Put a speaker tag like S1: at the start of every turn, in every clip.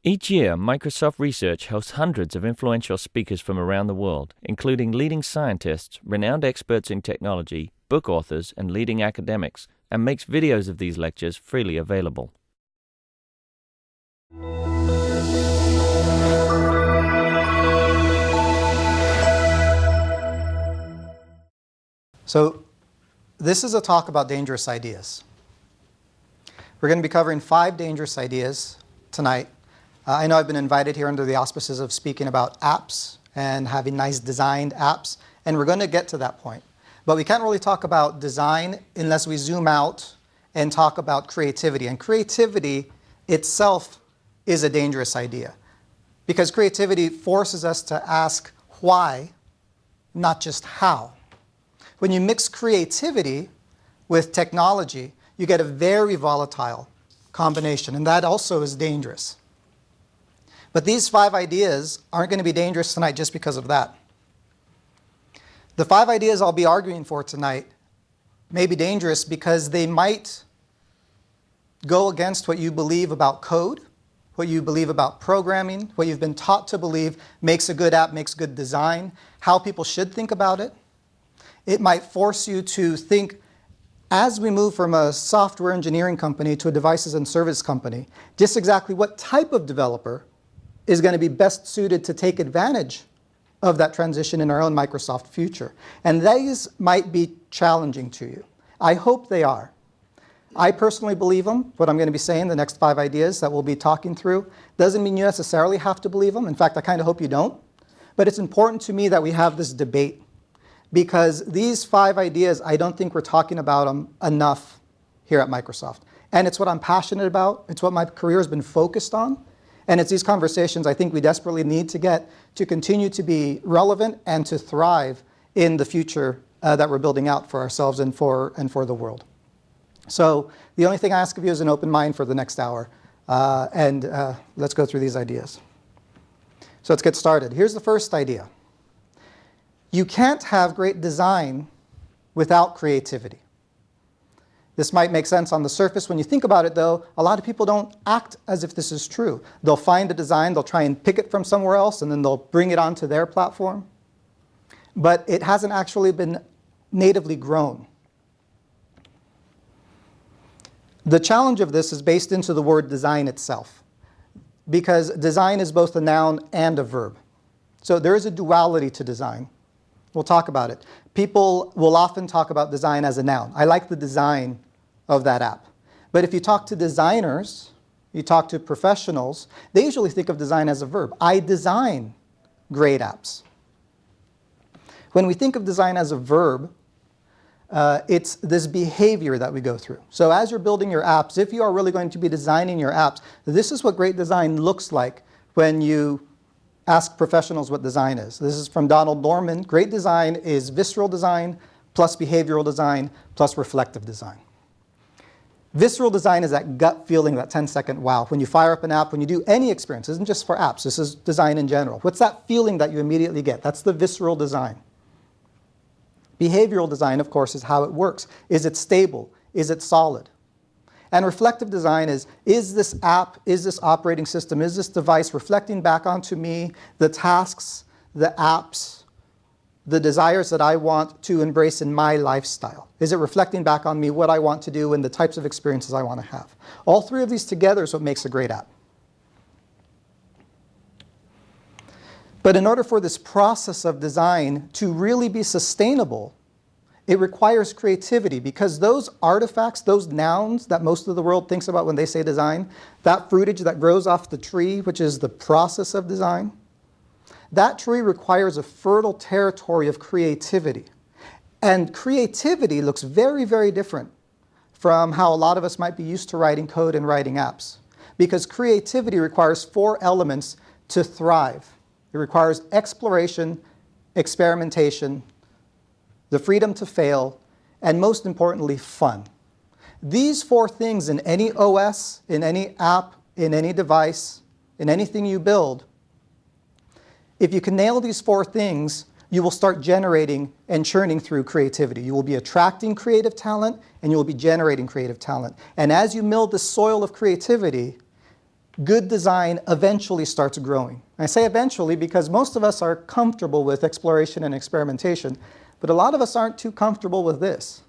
S1: Each year, Microsoft Research hosts hundreds of influential speakers from around the world, including leading scientists, renowned experts in technology, book authors, and leading academics, and makes videos of these lectures freely available.
S2: So this is a talk about dangerous ideas. We're going to be covering 5 dangerous ideas tonight. I know I've been invited here under the auspices of speaking about apps and having nice designed apps, and we're going to get to that point. But we can't really talk about design unless we zoom out and talk about creativity. And creativity itself is a dangerous idea, because creativity forces us to ask why, not just how. When you mix creativity with technology, you get a very volatile combination, and that also is dangerous. But these 5 ideas aren't going to be dangerous tonight just because of that. The 5 ideas I'll be arguing for tonight may be dangerous because they might go against what you believe about code, what you believe about programming, what you've been taught to believe makes a good app, makes good design, how people should think about it. It might force you to think, as we move from a software engineering company to a devices and service company, just exactly what type of developer is going to be best suited to take advantage of that transition in our own Microsoft future. And these might be challenging to you. I hope they are. I personally believe them. What I'm going to be saying, the next 5 ideas that we'll be talking through, doesn't mean you necessarily have to believe them. In fact, I kind of hope you don't. But it's important to me that we have this debate, because these 5 ideas, I don't think we're talking about them enough here at Microsoft. And it's what I'm passionate about. It's what my career has been focused on. And it's these conversations I think we desperately need to get to continue to be relevant and to thrive in the future that we're building out for ourselves and for the world. So the only thing I ask of you is an open mind for the next hour. Let's go through these ideas. So let's get started. Here's the first idea. You can't have great design without creativity. This might make sense on the surface. When you think about it, though, a lot of people don't act as if this is true. They'll find a design, they'll try and pick it from somewhere else, and then they'll bring it onto their platform. But it hasn't actually been natively grown. The challenge of this is based into the word design itself, because design is both a noun and a verb. So there is a duality to design. We'll talk about it. People will often talk about design as a noun. I like the design of that app. But if you talk to designers, you talk to professionals, they usually think of design as a verb. I design great apps. When we think of design as a verb, it's this behavior that we go through. So as you're building your apps, if you are really going to be designing your apps, this is what great design looks like when you ask professionals what design is. This is from Donald Norman. Great design is visceral design plus behavioral design plus reflective design. Visceral design is that gut feeling, that 10-second wow. When you fire up an app, when you do any experience, this isn't just for apps, this is design in general. What's that feeling that you immediately get? That's the visceral design. Behavioral design, of course, is how it works. Is it stable? Is it solid? And reflective design is this app, is this operating system, is this device reflecting back onto me the tasks, the apps, the desires that I want to embrace in my lifestyle? Is it reflecting back on me what I want to do and the types of experiences I want to have? All 3 of these together is what makes a great app. But in order for this process of design to really be sustainable, it requires creativity, because those artifacts, those nouns that most of the world thinks about when they say design, that fruitage that grows off the tree, which is the process of design, that tree requires a fertile territory of creativity. And creativity looks very, very different from how a lot of us might be used to writing code and writing apps, because creativity requires 4 elements to thrive. It requires exploration, experimentation, the freedom to fail, and most importantly, fun. These 4 things in any OS, in any app, in any device, in anything you build, if you can nail these 4 things, you will start generating and churning through creativity. You will be attracting creative talent, and you will be generating creative talent. And as you mill the soil of creativity, good design eventually starts growing. I say eventually because most of us are comfortable with exploration and experimentation, but a lot of us aren't too comfortable with this.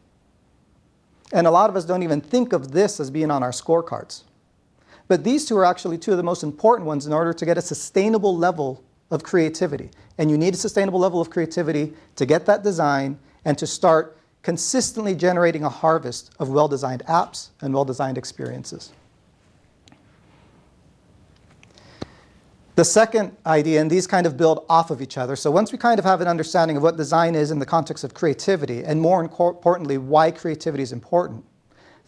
S2: And a lot of us don't even think of this as being on our scorecards. But these two are actually two of the most important ones in order to get a sustainable level of creativity. And you need a sustainable level of creativity to get that design and to start consistently generating a harvest of well-designed apps and well-designed experiences. The second idea, and these kind of build off of each other. So once we kind of have an understanding of what design is in the context of creativity, and more importantly, why creativity is important,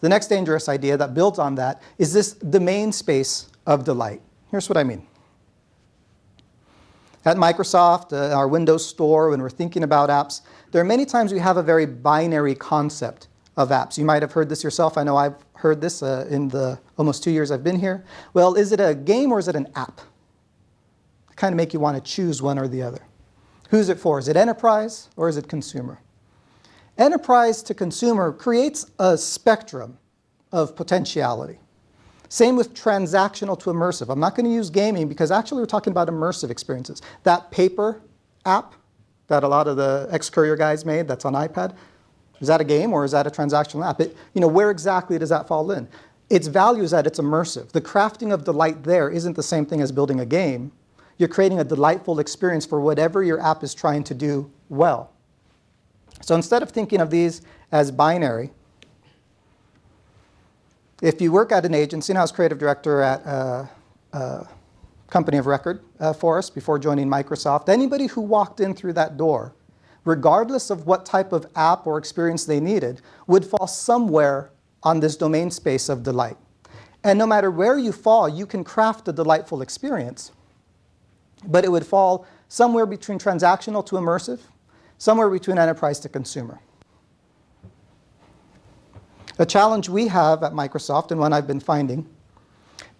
S2: the next dangerous idea that builds on that is this domain space of delight. Here's what I mean. At Microsoft, our Windows Store, when we're thinking about apps, there are many times we have a very binary concept of apps. You might have heard this yourself. I know I've heard this in the almost 2 years I've been here. Well, is it a game or is it an app? Kind of make you want to choose one or the other. Who's it for? Is it enterprise or is it consumer? Enterprise to consumer creates a spectrum of potentiality. Same with transactional to immersive. I'm not going to use gaming because actually we're talking about immersive experiences. That paper app that a lot of the ex-Courier guys made that's on iPad, is that a game or is that a transactional app? Where exactly does that fall in? Its value is that it's immersive. The crafting of delight there isn't the same thing as building a game. You're creating a delightful experience for whatever your app is trying to do well. So instead of thinking of these as binary, if you work at an agency, and I was creative director at a company of record for us before joining Microsoft, anybody who walked in through that door, regardless of what type of app or experience they needed, would fall somewhere on this domain space of delight. And no matter where you fall, you can craft a delightful experience. But it would fall somewhere between transactional to immersive, somewhere between enterprise to consumer. A challenge we have at Microsoft, and one I've been finding,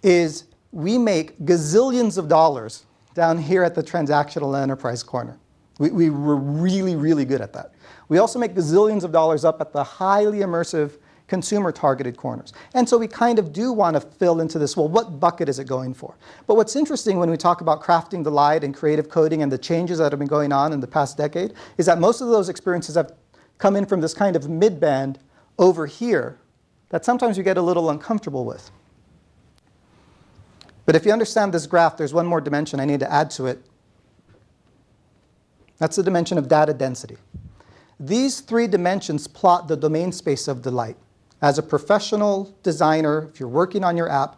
S2: is we make gazillions of dollars down here at the transactional and enterprise corner. We were really, really good at that. We also make gazillions of dollars up at the highly immersive consumer-targeted corners. And so we kind of do want to fill into this, well, what bucket is it going for? But what's interesting when we talk about crafting delight and creative coding and the changes that have been going on in the past decade is that most of those experiences have come in from this kind of mid-band over here that sometimes you get a little uncomfortable with. But if you understand this graph, there's one more dimension I need to add to it. That's the dimension of data density. These three dimensions plot the domain space of delight. As a professional designer, if you're working on your app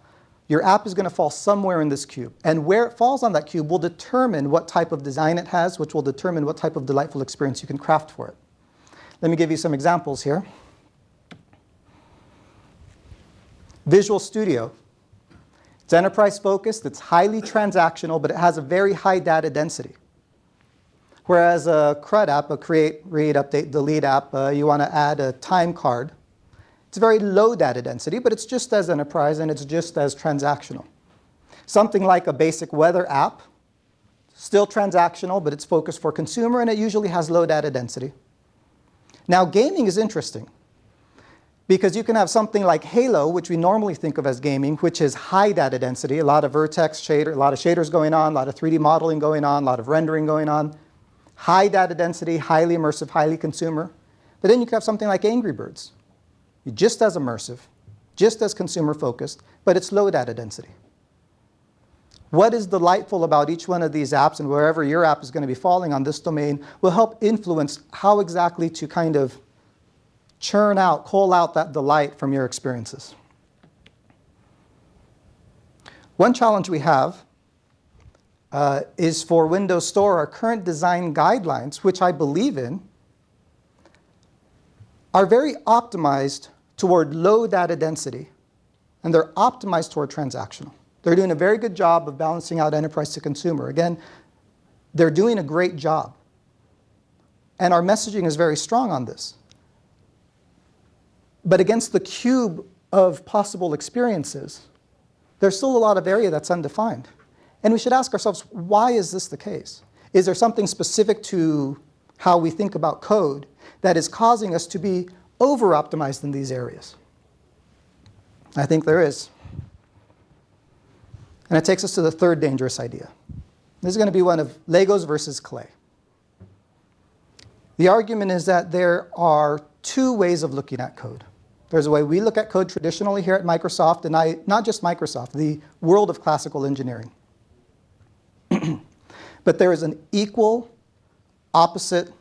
S2: is going to fall somewhere in this cube. And where it falls on that cube will determine what type of design it has, which will determine what type of delightful experience you can craft for it. Let me give you some examples here. Visual Studio. It's enterprise focused, it's highly transactional, but it has a very high data density. Whereas a CRUD app, a create, read, update, delete app, you want to add a time card. It's very low data density, but it's just as enterprise and it's just as transactional. Something like a basic weather app, still transactional, but it's focused for consumer and it usually has low data density. Now gaming is interesting because you can have something like Halo, which we normally think of as gaming, which is high data density, a lot of vertex shader, a lot of shaders going on, a lot of 3D modeling going on, a lot of rendering going on. High data density, highly immersive, highly consumer. But then you can have something like Angry Birds. Just as immersive, just as consumer focused, but it's low data density. What is delightful about each one of these apps and wherever your app is going to be falling on this domain will help influence how exactly to kind of churn out, call out that delight from your experiences. One challenge we have is for Windows Store, our current design guidelines, which I believe in, are very optimized toward low data density, and they're optimized toward transactional. They're doing a very good job of balancing out enterprise to consumer. Again, they're doing a great job. And our messaging is very strong on this. But against the cube of possible experiences, there's still a lot of area that's undefined. And we should ask ourselves, why is this the case? Is there something specific to how we think about code that is causing us to be over-optimized in these areas? I think there is. And it takes us to the third dangerous idea. This is going to be one of Legos versus clay. The argument is that there are two ways of looking at code. There's a way we look at code traditionally here at Microsoft, and not just Microsoft, the world of classical engineering. But there is an equal, opposite,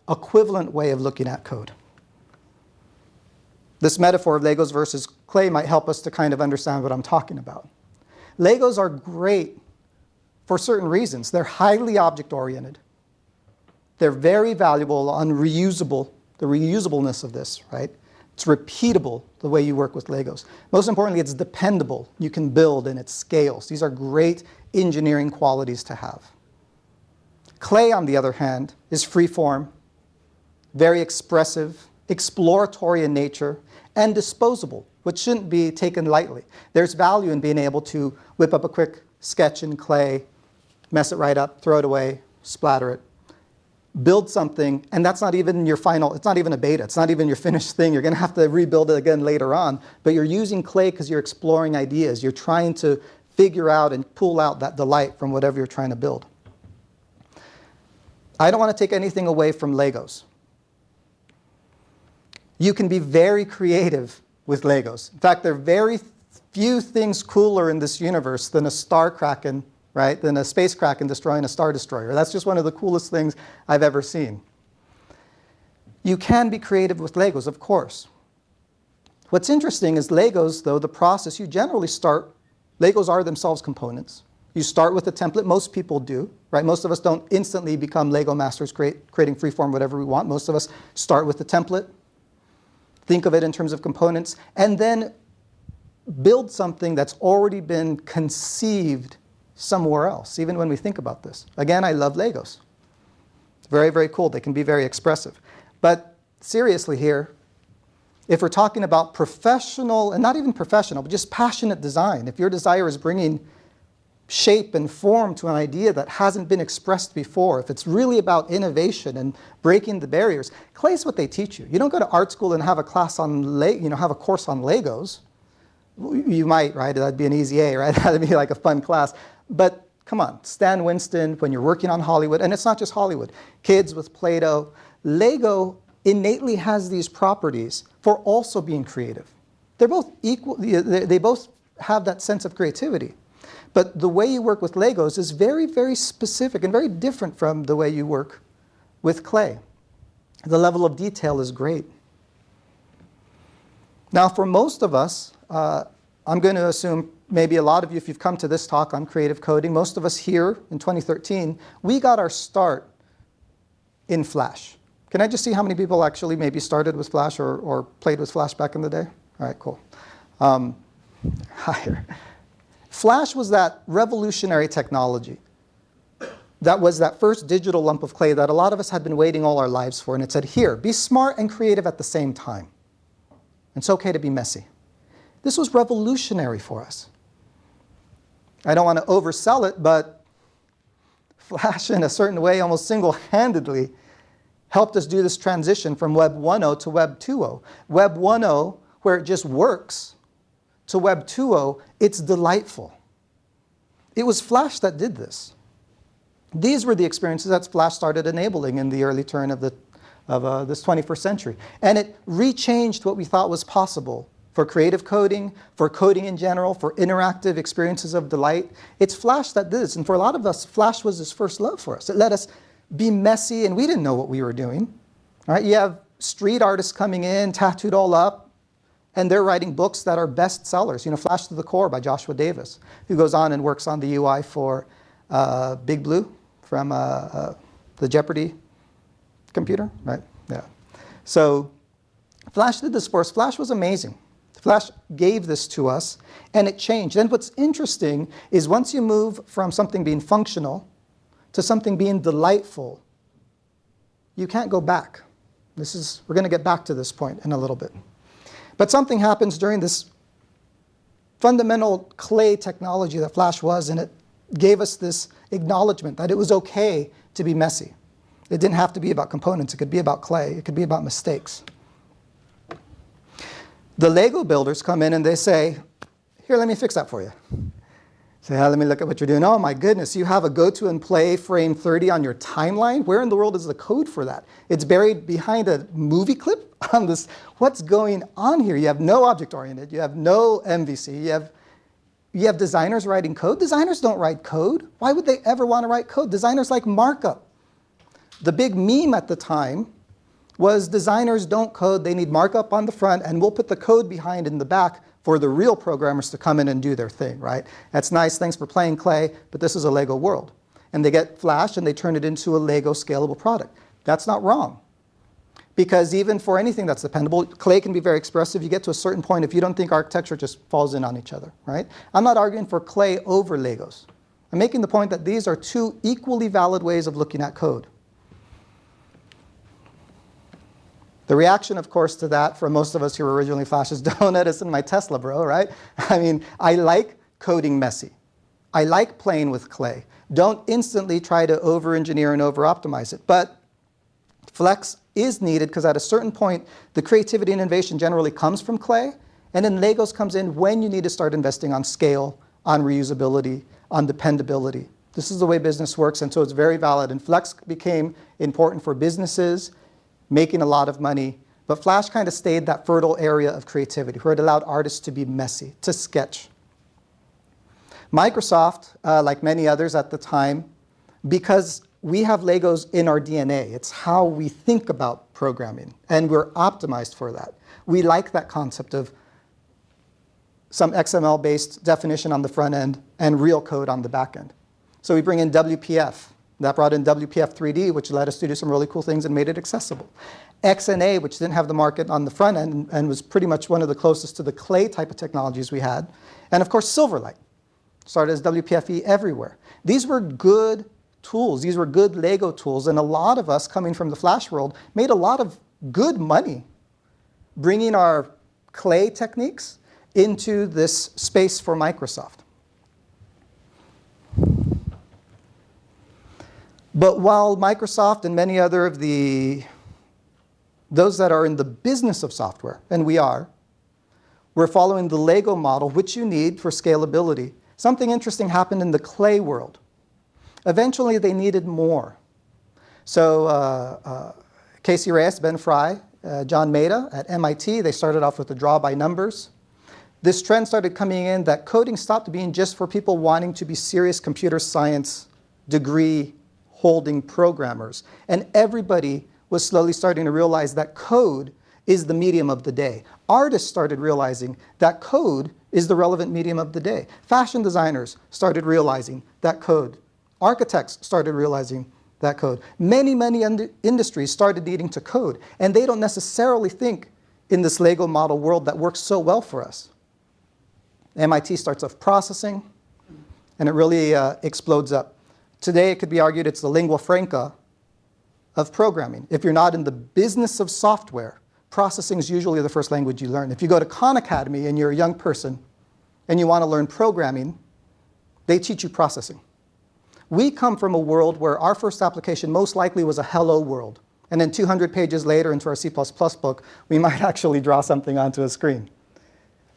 S2: equivalent way of looking at code. This metaphor of Legos versus clay might help us to kind of understand what I'm talking about. Legos are great for certain reasons. They're highly object-oriented. They're very valuable on reusable, the reusableness of this, right? It's repeatable, the way you work with Legos. Most importantly, it's dependable. You can build and it scales. These are great engineering qualities to have. Clay, on the other hand, is free-form, very expressive, exploratory in nature, and disposable, which shouldn't be taken lightly. There's value in being able to whip up a quick sketch in clay, mess it right up, throw it away, splatter it, build something, and that's not even your final, it's not even a beta, it's not even your finished thing. You're going to have to rebuild it again later on, but you're using clay because you're exploring ideas. You're trying to figure out and pull out that delight from whatever you're trying to build. I don't want to take anything away from Legos. You can be very creative with Legos. In fact, there are very few things cooler in this universe than a star kraken, right? Than a space kraken destroying a star destroyer. That's just one of the coolest things I've ever seen. You can be creative with Legos, of course. What's interesting is Legos, though, the process, you generally start, Legos are themselves components. You start with a template. Most people do, right? Most of us don't instantly become Lego masters creating freeform whatever we want. Most of us start with the template, think of it in terms of components, and then build something that's already been conceived somewhere else, even when we think about this. Again, I love Legos. Very, very cool. They can be very expressive. But seriously here, if we're talking about professional, and not even professional, but just passionate design, if your desire is bringing shape and form to an idea that hasn't been expressed before, if it's really about innovation and breaking the barriers, clay is what they teach you. You don't go to art school and have a class on, have a course on Legos. You might, right? That'd be an easy A, right? That'd be like a fun class. But come on, Stan Winston, when you're working on Hollywood, and it's not just Hollywood, kids with Play-Doh, Lego innately has these properties for also being creative. They're both equal, they both have that sense of creativity. But the way you work with Legos is very, very specific and very different from the way you work with clay. The level of detail is great. Now, for most of us, I'm going to assume maybe a lot of you, if you've come to this talk on creative coding, most of us here in 2013, we got our start in Flash. Can I just see how many people actually maybe started with Flash or played with Flash back in the day? All right, cool. Higher. Flash was that revolutionary technology. That was that first digital lump of clay that a lot of us had been waiting all our lives for. And it said, here, be smart and creative at the same time. It's okay to be messy. This was revolutionary for us. I don't want to oversell it, but Flash in a certain way almost single-handedly helped us do this transition from Web 1.0 to Web 2.0. Web 1.0, where it just works, to Web 2.0, it's delightful. It was Flash that did this. These were the experiences that Flash started enabling in the early turn of this 21st century. And it rechanged what we thought was possible for creative coding, for coding in general, for interactive experiences of delight. It's Flash that did this. And for a lot of us, Flash was his first love for us. It let us be messy, and we didn't know what we were doing. All right? You have street artists coming in, tattooed all up, and they're writing books that are bestsellers. Flash to the Core by Joshua Davis, who goes on and works on the UI for Big Blue from the Jeopardy computer, right? Yeah. So Flash did this for us. Flash was amazing. Flash gave this to us, and it changed. And what's interesting is once you move from something being functional to something being delightful, you can't go back. We're going to get back to this point in a little bit. But something happens during this fundamental clay technology that Flash was, and it gave us this acknowledgement that it was okay to be messy. It didn't have to be about components. It could be about clay. It could be about mistakes. The Lego builders come in and they say, here, let me fix that for you. Say, let me look at what you're doing. Oh my goodness, you have a go to and play frame 30 on your timeline? Where in the world is the code for that? It's buried behind a movie clip on this. What's going on here? You have no object-oriented, you have no MVC, you have designers writing code. Designers don't write code. Why would they ever want to write code? Designers like markup. The big meme at the time was designers don't code, they need markup on the front, and we'll put the code behind in the back for the real programmers to come in and do their thing, right? That's nice, thanks for playing Clay, but this is a Lego world. And they get Flash and they turn it into a Lego scalable product. That's not wrong. Because even for anything that's dependable, Clay can be very expressive. You get to a certain point, if you don't think architecture just falls in on each other, right? I'm not arguing for Clay over Legos. I'm making the point that these are two equally valid ways of looking at code. The reaction, of course, to that from most of us who were originally Flash is, don't Edison my Tesla, bro, right? I mean, I like coding messy. I like playing with Clay. Don't instantly try to over-engineer and over-optimize it. But flex is needed because at a certain point, the creativity and innovation generally comes from Clay, and then Legos comes in when you need to start investing on scale, on reusability, on dependability. This is the way business works, and so it's very valid. And flex became important for businesses, making a lot of money, but Flash kind of stayed that fertile area of creativity where it allowed artists to be messy, to sketch. Microsoft, like many others at the time, because we have Legos in our DNA, it's how we think about programming, and we're optimized for that. We like that concept of some XML-based definition on the front end and real code on the back end. So we bring in WPF. That brought in WPF 3D, which led us to do some really cool things and made it accessible. XNA, which didn't have the market on the front end and was pretty much one of the closest to the Clay type of technologies we had. And of course, Silverlight started as WPFE everywhere. These were good tools. These were good Lego tools. And a lot of us coming from the Flash world made a lot of good money bringing our Clay techniques into this space for Microsoft. But while Microsoft and many other of those that are in the business of software, and we are, we're following the Lego model, which you need for scalability. Something interesting happened in the Clay world. Eventually, they needed more. So Casey Reyes, Ben Fry, John Maeda at MIT, they started off with the draw by numbers. This trend started coming in that coding stopped being just for people wanting to be serious computer science degree holding programmers. And everybody was slowly starting to realize that code is the medium of the day. Artists started realizing that code is the relevant medium of the day. Fashion designers started realizing that code. Architects started realizing that code. Many industries started needing to code, and they don't necessarily think in this Lego model world that works so well for us. MIT starts off processing, and it really explodes up. Today, it could be argued it's the lingua franca of programming. If you're not in the business of software, processing is usually the first language you learn. If you go to Khan Academy and you're a young person and you want to learn programming, they teach you processing. We come from a world where our first application most likely was a hello world. And then 200 pages later into our C++ book, we might actually draw something onto a screen.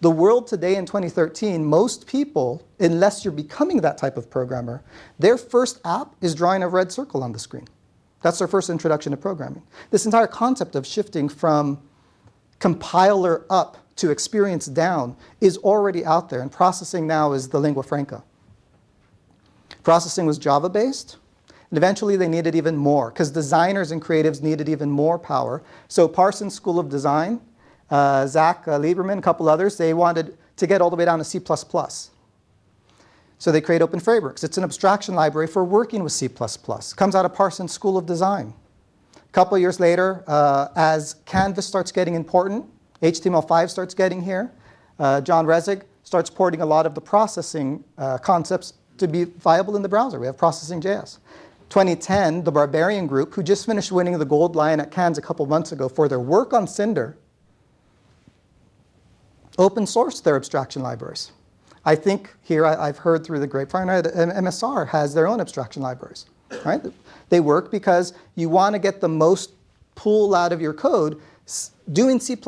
S2: The world today in 2013, most people, unless you're becoming that type of programmer, their first app is drawing a red circle on the screen. That's their first introduction to programming. This entire concept of shifting from compiler up to experience down is already out there, and processing now is the lingua franca. Processing was Java-based, and eventually they needed even more, because designers and creatives needed even more power. So Parsons School of Design, Zach Lieberman, a couple others, they wanted to get all the way down to C++. So they create OpenFrameworks. It's an abstraction library for working with C++. Comes out of Parsons School of Design. A couple of years later, as Canvas starts getting important, HTML5 starts getting here, John Resig starts porting a lot of the processing concepts to be viable in the browser. We have Processing.js. 2010, the Barbarian Group, who just finished winning the Gold Lion at Cannes a couple months ago for their work on Cinder, open sourced their abstraction libraries. I think here I've heard through the grapevine that MSR has their own abstraction libraries. Right? They work because you want to get the most pool out of your code. Doing C++ to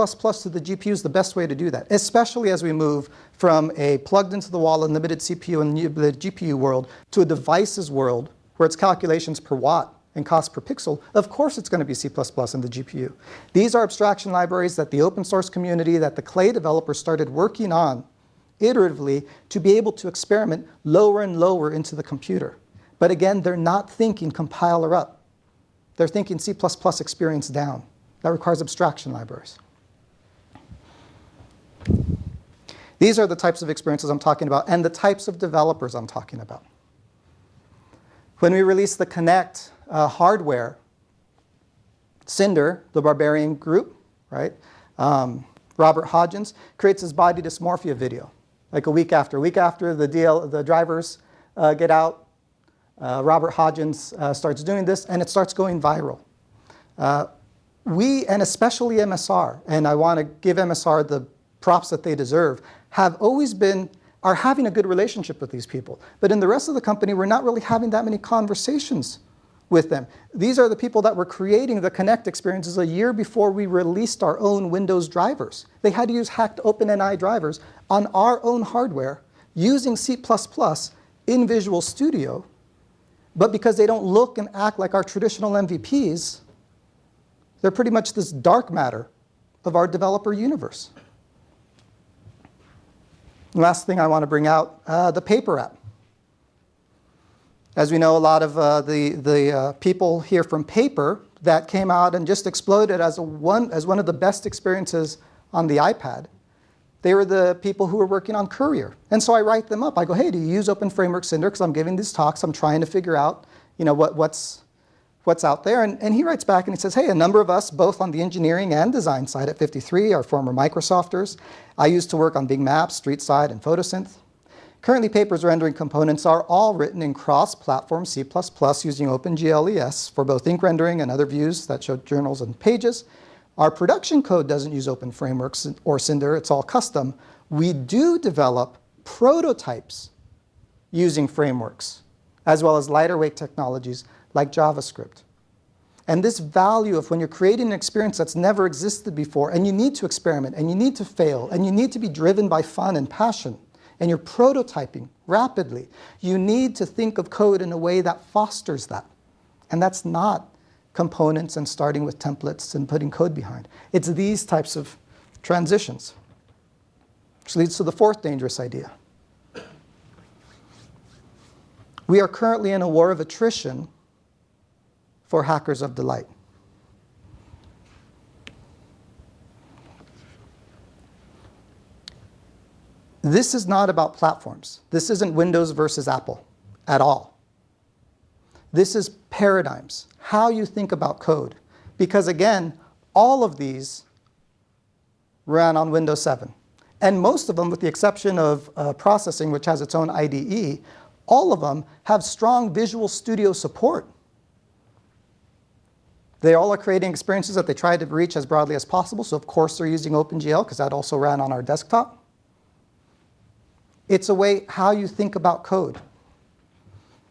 S2: the GPU is the best way to do that, especially as we move from a plugged into the wall unlimited CPU and the GPU world to a devices world where it's calculations per watt and cost per pixel. Of course it's going to be C++ in the GPU. These are abstraction libraries that the open source community, that the Clay developers started working on iteratively to be able to experiment lower and lower into the computer. But again, they're not thinking compiler up. They're thinking C++ experience down. That requires abstraction libraries. These are the types of experiences I'm talking about and the types of developers I'm talking about. When we released the Connect hardware, Cinder, the barbarian group, right? Robert Hodgins creates his body dysmorphia video, like a week after. A week after the drivers get out, Robert Hodgins starts doing this, and it starts going viral. We, and especially MSR, and I want to give MSR the props that they deserve, are having a good relationship with these people. But in the rest of the company, we're not really having that many conversations with them. These are the people that were creating the Connect experiences a year before we released our own Windows drivers. They had to use hacked OpenNI drivers on our own hardware using C++ in Visual Studio. But because they don't look and act like our traditional MVPs, they're pretty much this dark matter of our developer universe. Last thing I want to bring out, the paper app. As we know, a lot of the people here from Paper that came out and just exploded as one of the best experiences on the iPad, they were the people who were working on Courier. And so I write them up. I go, hey, do you use OpenFrameworks Cinder? Because I'm giving these talks. I'm trying to figure out what's out there. And he writes back and he says, hey, a number of us, both on the engineering and design side at 53, are former Microsofters. I used to work on Big Maps, StreetSide, and Photosynth. Currently, Paper's rendering components are all written in cross-platform C++ using OpenGLES for both ink rendering and other views that show journals and pages. Our production code doesn't use OpenFrameworks or Cinder. It's all custom. We do develop prototypes using frameworks, as well as lighter weight technologies like JavaScript. And this value of when you're creating an experience that's never existed before, and you need to experiment, and you need to fail, and you need to be driven by fun and passion, and you're prototyping rapidly, you need to think of code in a way that fosters that. And that's not components and starting with templates and putting code behind. It's these types of transitions. Which leads to the fourth dangerous idea. We are currently in a war of attrition for hackers of delight. This is not about platforms. This isn't Windows versus Apple at all. This is paradigms, how you think about code. Because again, all of these ran on Windows 7. And most of them, with the exception of processing, which has its own IDE, all of them have strong Visual Studio support. They all are creating experiences that they try to reach as broadly as possible. So of course they're using OpenGL, because that also ran on our desktop. It's a way how you think about code.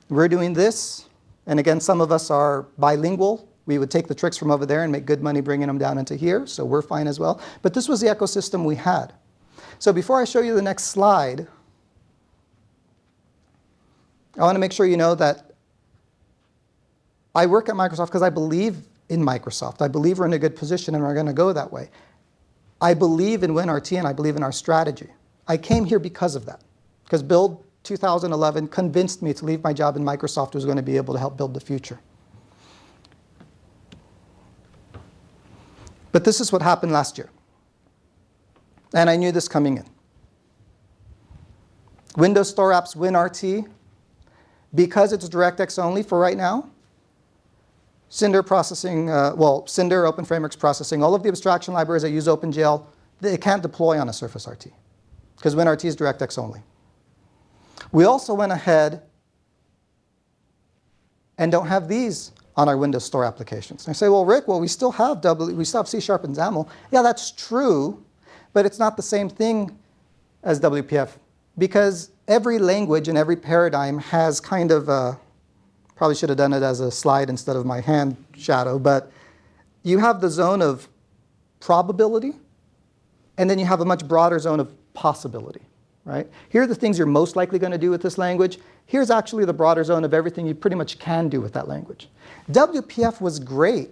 S2: We're doing this, and again, some of us are bilingual. We would take the tricks from over there and make good money bringing them down into here, so we're fine as well. But this was the ecosystem we had. So before I show you the next slide, I want to make sure you know that I work at Microsoft because I believe in Microsoft. I believe we're in a good position and we're going to go that way. I believe in WinRT and I believe in our strategy. I came here because of that. Because Build 2011 convinced me to leave my job in Microsoft was going to be able to help build the future. But this is what happened last year. And I knew this coming in. Windows Store Apps WinRT, because it's DirectX only for right now, Cinder processing, Cinder, OpenFrameworks processing, all of the abstraction libraries that use OpenGL, they can't deploy on a Surface RT, because WinRT is DirectX only. We also went ahead and don't have these on our Windows Store applications. And I say, well, Rick, we still have C# and XAML. Yeah, that's true, but it's not the same thing as WPF, because every language and every paradigm has kind of probably should have done it as a slide instead of my hand shadow, but you have the zone of probability, and then you have a much broader zone of possibility, right? Here are the things you're most likely going to do with this language. Here's actually the broader zone of everything you pretty much can do with that language. WPF was great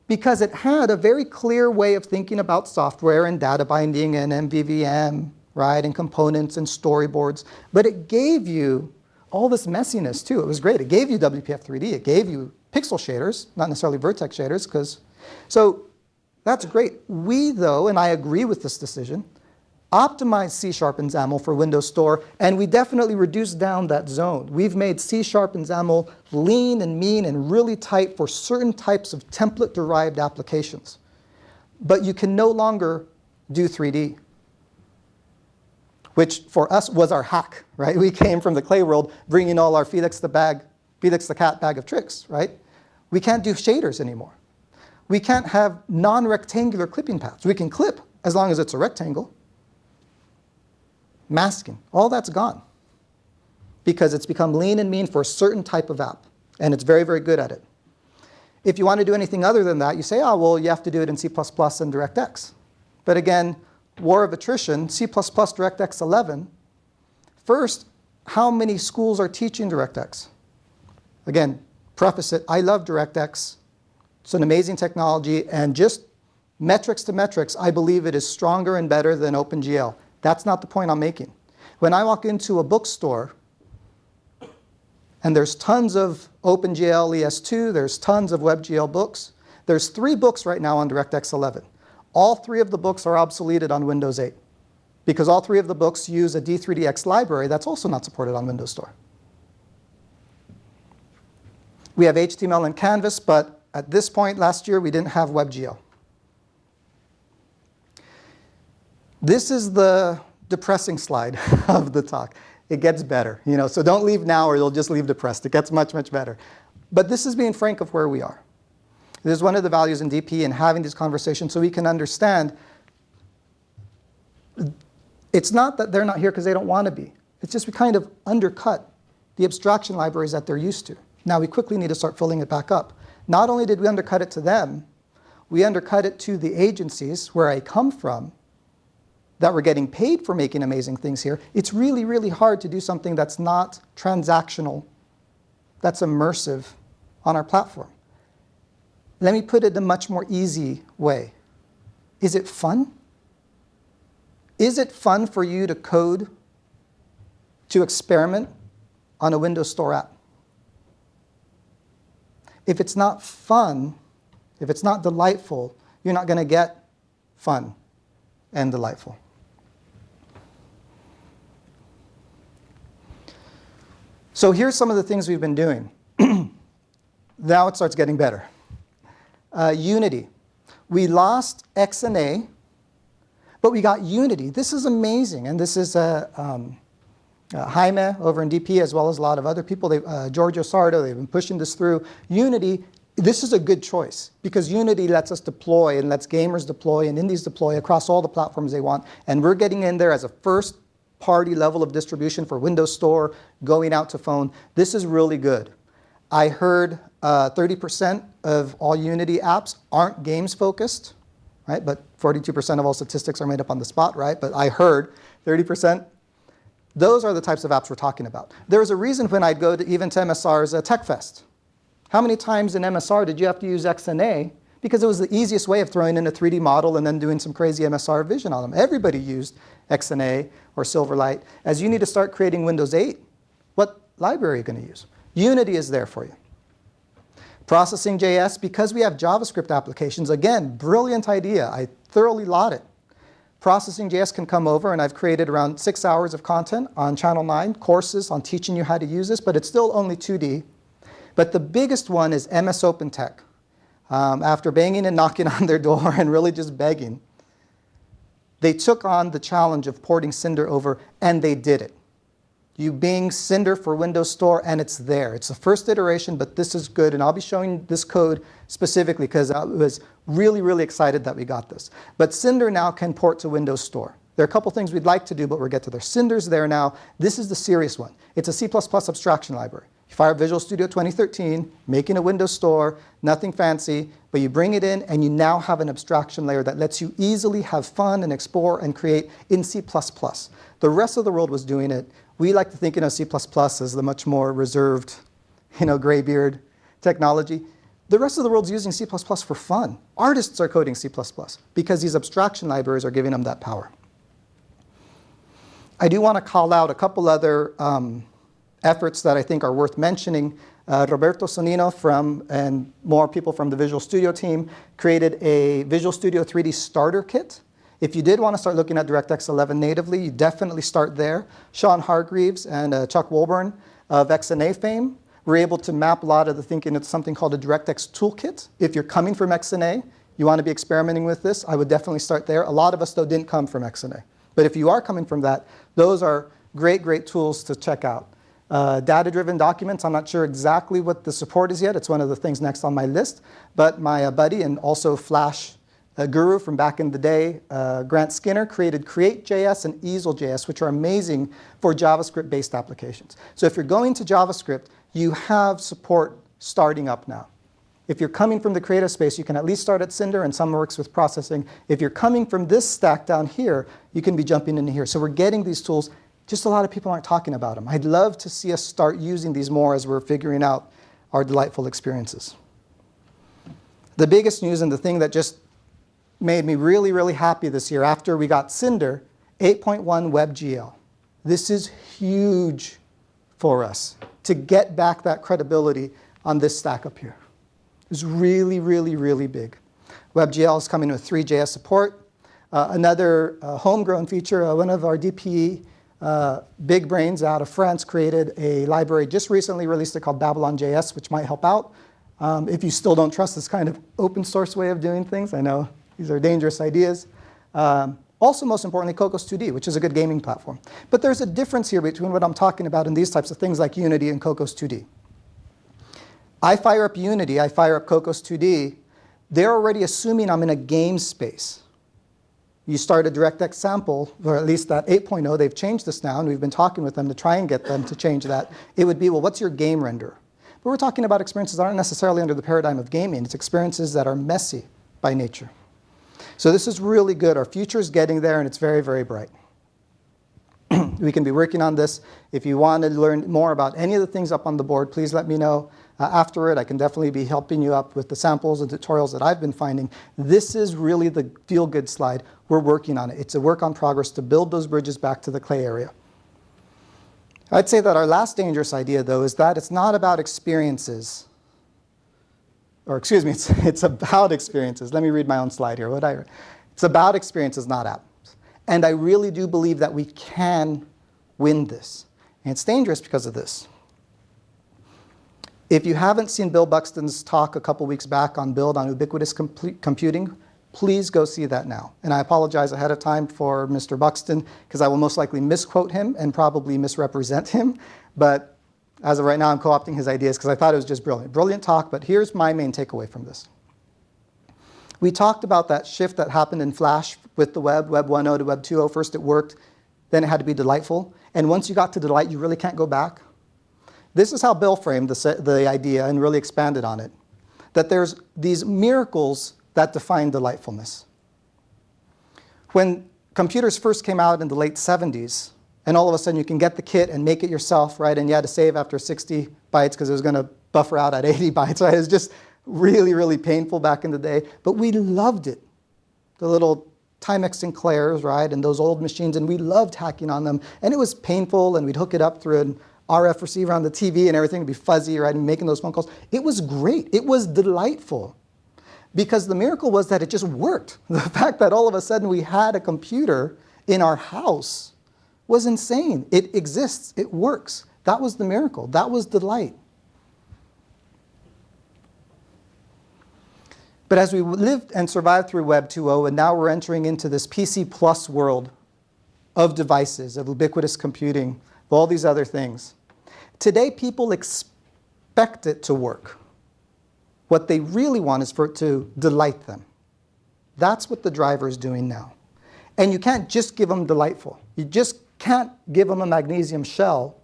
S2: because it had a very clear way of thinking about software and data binding and MVVM, right, and components and storyboards, but it gave you all this messiness too. It was great. It gave you WPF 3D. It gave you pixel shaders, not necessarily vertex shaders, so that's great. We, though, and I agree with this decision, optimized C# and XAML for Windows Store, and we definitely reduced down that zone. We've made C# and XAML lean and mean and really tight for certain types of template-derived applications. But you can no longer do 3D, which for us was our hack, right? We came from the clay world bringing all our Felix the cat bag of tricks, right? We can't do shaders anymore. We can't have non-rectangular clipping paths. We can clip as long as it's a rectangle. Masking, all that's gone because it's become lean and mean for a certain type of app, and it's very, very good at it. If you want to do anything other than that, you say, oh, well, you have to do it in C++ and DirectX. But again, war of attrition, C++ DirectX 11. First, how many schools are teaching DirectX? Again, preface it, I love DirectX. It's an amazing technology, and just metrics to metrics, I believe it is stronger and better than OpenGL. That's not the point I'm making. When I walk into a bookstore, and there's tons of OpenGL ES2, there's tons of WebGL books, there's 3 books right now on DirectX 11. All 3 of the books are obsoleted on Windows 8, because all 3 of the books use a D3DX library that's also not supported on Windows Store. We have HTML and Canvas, but at this point last year, we didn't have WebGL. This is the depressing slide of the talk. It gets better, so don't leave now or you'll just leave depressed. It gets much, much better. But this is being frank of where we are. This is one of the values in DP and having these conversations so we can understand it's not that they're not here because they don't want to be. It's just we kind of undercut the abstraction libraries that they're used to. Now we quickly need to start filling it back up. Not only did we undercut it to them, we undercut it to the agencies where I come from that were getting paid for making amazing things here. It's really, really hard to do something that's not transactional, that's immersive on our platform. Let me put it in a much more easy way. Is it fun? Is it fun for you to code, to experiment on a Windows Store app? If it's not fun, if it's not delightful, you're not going to get fun and delightful. So here's some of the things we've been doing. Now it starts getting better. Unity. We lost X and A, but we got Unity. This is amazing, and this is Jaime over in DP, as well as a lot of other people. Giorgio Sardo, they've been pushing this through. Unity, this is a good choice, because Unity lets us deploy and lets gamers deploy and indies deploy across all the platforms they want, and we're getting in there as a first-party level of distribution for Windows Store, going out to phone. This is really good. I heard 30% of all Unity apps aren't games-focused, right? But 42% of all statistics are made up on the spot, right? But I heard 30%. Those are the types of apps we're talking about. There's a reason when I'd go to even to MSR's Tech Fest. How many times in MSR did you have to use XNA? Because it was the easiest way of throwing in a 3D model and then doing some crazy MSR vision on them. Everybody used XNA or Silverlight. As you need to start creating Windows 8, what library are you going to use? Unity is there for you. Processing.js, because we have JavaScript applications, again, brilliant idea. I thoroughly laud it. Processing.js can come over, and I've created around 6 hours of content on Channel 9, courses on teaching you how to use this, but it's still only 2D. But the biggest one is MS OpenTech. After banging and knocking on their door and really just begging, they took on the challenge of porting Cinder over, and they did it. You bing Cinder for Windows Store, and it's there. It's the first iteration, but this is good, and I'll be showing this code specifically because I was really, really excited that we got this. But Cinder now can port to Windows Store. There are a couple things we'd like to do, but we'll get to there. Cinder's there now. This is the serious one. It's a C++ abstraction library. You fire up Visual Studio 2013, making a Windows store, nothing fancy, but you bring it in and you now have an abstraction layer that lets you easily have fun and explore and create in C++. The rest of the world was doing it. We like to think of C++ as the much more reserved, graybeard technology. The rest of the world's using C++ for fun. Artists are coding C++ because these abstraction libraries are giving them that power. I do want to call out a couple other efforts that I think are worth mentioning. Roberto Sonino and more people from the Visual Studio team created a Visual Studio 3D starter kit. If you did want to start looking at DirectX 11 natively, you definitely start there. Sean Hargreaves and Chuck Wolburn of XNA fame were able to map a lot of the thinking into something called a DirectX toolkit. If you're coming from XNA, you want to be experimenting with this, I would definitely start there. A lot of us, though, didn't come from XNA. But if you are coming from that, those are great, great tools to check out. Data-driven documents, I'm not sure exactly what the support is yet. It's one of the things next on my list. But my buddy and also Flash guru from back in the day, Grant Skinner, created Create.js and Easel.js, which are amazing for JavaScript-based applications. So if you're going to JavaScript, you have support starting up now. If you're coming from the creative space, you can at least start at Cinder, and some works with processing. If you're coming from this stack down here, you can be jumping into here. So we're getting these tools. Just a lot of people aren't talking about them. I'd love to see us start using these more as we're figuring out our delightful experiences. The biggest news and the thing that just made me really, really happy this year after we got Cinder, 8.1 WebGL. This is huge for us to get back that credibility on this stack up here. It's really, really, really big. WebGL is coming with 3JS support. Another homegrown feature, one of our DPE big brains out of France created a library just recently released it called Babylon.js, which might help out. If you still don't trust this kind of open source way of doing things, I know these are dangerous ideas. Also, most importantly, Cocos 2D, which is a good gaming platform. But there's a difference here between what I'm talking about and these types of things like Unity and Cocos 2D. I fire up Unity, I fire up Cocos 2D, they're already assuming I'm in a game space. You start a DirectX sample, or at least that 8.0, they've changed this now, and we've been talking with them to try and get them to change that. It would be, well, what's your game render? But we're talking about experiences that aren't necessarily under the paradigm of gaming. It's experiences that are messy by nature. So this is really good. Our future is getting there, and it's very, very bright. We can be working on this. If you want to learn more about any of the things up on the board, please let me know. Afterward, I can definitely be helping you up with the samples and tutorials that I've been finding. This is really the feel-good slide. We're working on it. It's a work on progress to build those bridges back to the clay area. I'd say that our last dangerous idea, though, is that it's not about experiences. Or excuse me, it's about experiences. Let me read my own slide here. It's about experiences, not apps. And I really do believe that we can win this. And it's dangerous because of this. If you haven't seen Bill Buxton's talk a couple weeks back on Build on Ubiquitous Computing, please go see that now. And I apologize ahead of time for Mr. Buxton, because I will most likely misquote him and probably misrepresent him. But as of right now, I'm co-opting his ideas because I thought it was just brilliant. Brilliant talk, but here's my main takeaway from this. We talked about that shift that happened in Flash with the web, Web 1.0 to Web 2.0. First it worked, then it had to be delightful. And once you got to delight, you really can't go back. This is how Bill framed the idea and really expanded on it, that there's these miracles that define delightfulness. When computers first came out in the late 70s, and all of a sudden you can get the kit and make it yourself, right? And you had to save after 60 bytes because it was going to buffer out at 80 bytes, right? It was just really, really painful back in the day. But we loved it. The little Timex Sinclairs, right? And those old machines, and we loved hacking on them. And it was painful, and we'd hook it up through an RF receiver on the TV, and everything would be fuzzy, right? And making those phone calls. It was great. It was delightful. Because the miracle was that it just worked. The fact that all of a sudden we had a computer in our house was insane. It exists. It works. That was the miracle. That was delight. But as we lived and survived through Web 2.0, and now we're entering into this PC plus world of devices, of ubiquitous computing, of all these other things, today people expect it to work. What they really want is for it to delight them. That's what the driver is doing now. And you can't just give them delightful. You just can't give them a magnesium shell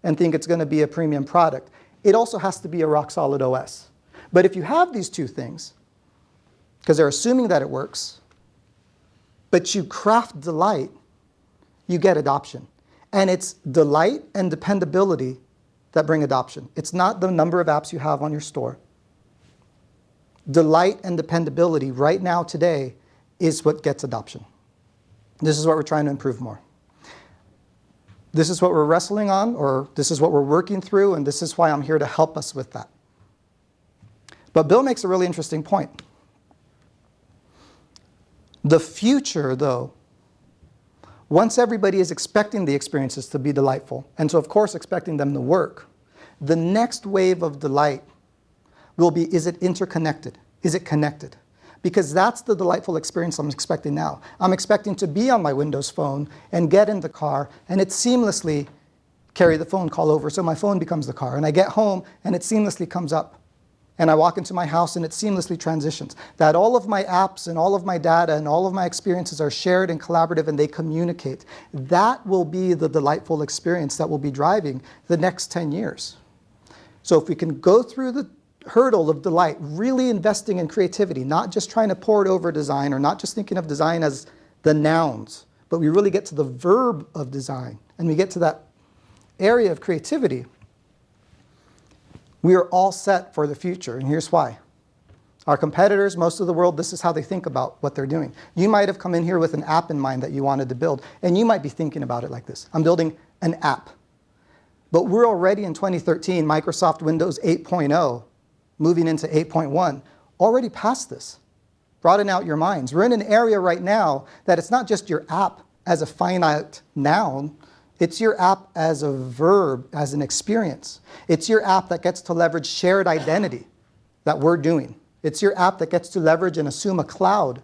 S2: and think it's going to be a premium product. It also has to be a rock-solid OS. But if you have these two things, because they're assuming that it works, but you craft delight, you get adoption. And it's delight and dependability that bring adoption. It's not the number of apps you have on your store. Delight and dependability right now today is what gets adoption. This is what we're trying to improve more. This is what we're wrestling on, or this is what we're working through, and this is why I'm here to help us with that. But Bill makes a really interesting point. The future, though, once everybody is expecting the experiences to be delightful, and so of course expecting them to work, the next wave of delight will be, is it interconnected? Is it connected? Because that's the delightful experience I'm expecting now. I'm expecting to be on my Windows phone and get in the car and it seamlessly carry the phone call over, so my phone becomes the car. And I get home and it seamlessly comes up. And I walk into my house and it seamlessly transitions. That all of my apps and all of my data and all of my experiences are shared and collaborative and they communicate. That will be the delightful experience that will be driving the next 10 years. So if we can go through the hurdle of delight, really investing in creativity, not just trying to pour it over design or not just thinking of design as the nouns, but we really get to the verb of design and we get to that area of creativity, we are all set for the future. And here's why. Our competitors, most of the world, this is how they think about what they're doing. You might have come in here with an app in mind that you wanted to build, and you might be thinking about it like this. I'm building an app. But we're already in 2013, Microsoft Windows 8.0, moving into 8.1, already past this. Broaden out your minds. We're in an area right now that it's not just your app as a finite noun, it's your app as a verb, as an experience. It's your app that gets to leverage shared identity that we're doing. It's your app that gets to leverage and assume a cloud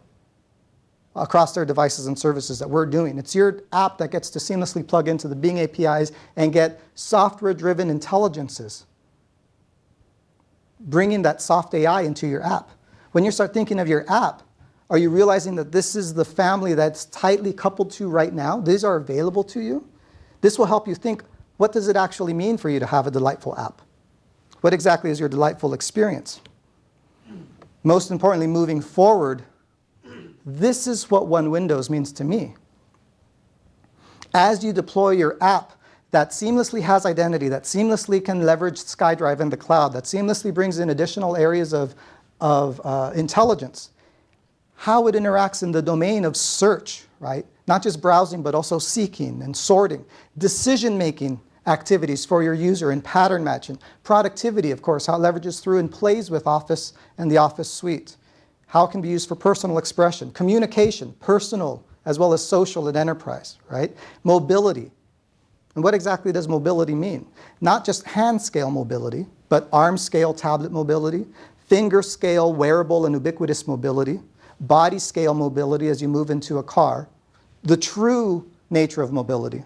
S2: across their devices and services that we're doing. It's your app that gets to seamlessly plug into the Bing APIs and get software-driven intelligences, bringing that soft AI into your app. When you start thinking of your app, are you realizing that this is the family that's tightly coupled to right now? These are available to you. This will help you think, what does it actually mean for you to have a delightful app? What exactly is your delightful experience? Most importantly, moving forward, this is what One Windows means to me. As you deploy your app that seamlessly has identity, that seamlessly can leverage SkyDrive in the cloud, that seamlessly brings in additional areas of intelligence, how it interacts in the domain of search, right? Not just browsing, but also seeking and sorting, decision-making activities for your user and pattern matching, productivity, of course, how it leverages through and plays with Office and the Office suite, how it can be used for personal expression, communication, personal as well as social and enterprise, right? Mobility. And what exactly does mobility mean? Not just hand-scale mobility, but arm-scale tablet mobility, finger-scale wearable and ubiquitous mobility, body-scale mobility as you move into a car, the true nature of mobility.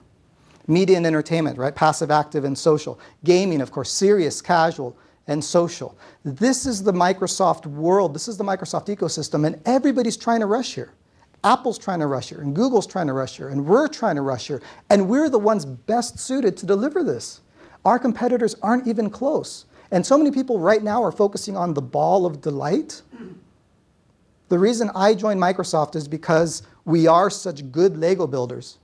S2: Media and entertainment, right? Passive, active, and social. Gaming, of course, serious, casual, and social. This is the Microsoft world. This is the Microsoft ecosystem, and everybody's trying to rush here. Apple's trying to rush here, and Google's trying to rush here, and we're trying to rush here, and we're the ones best suited to deliver this. Our competitors aren't even close. And so many people right now are focusing on the ball of delight. The reason I joined Microsoft is because we are such good Lego builders.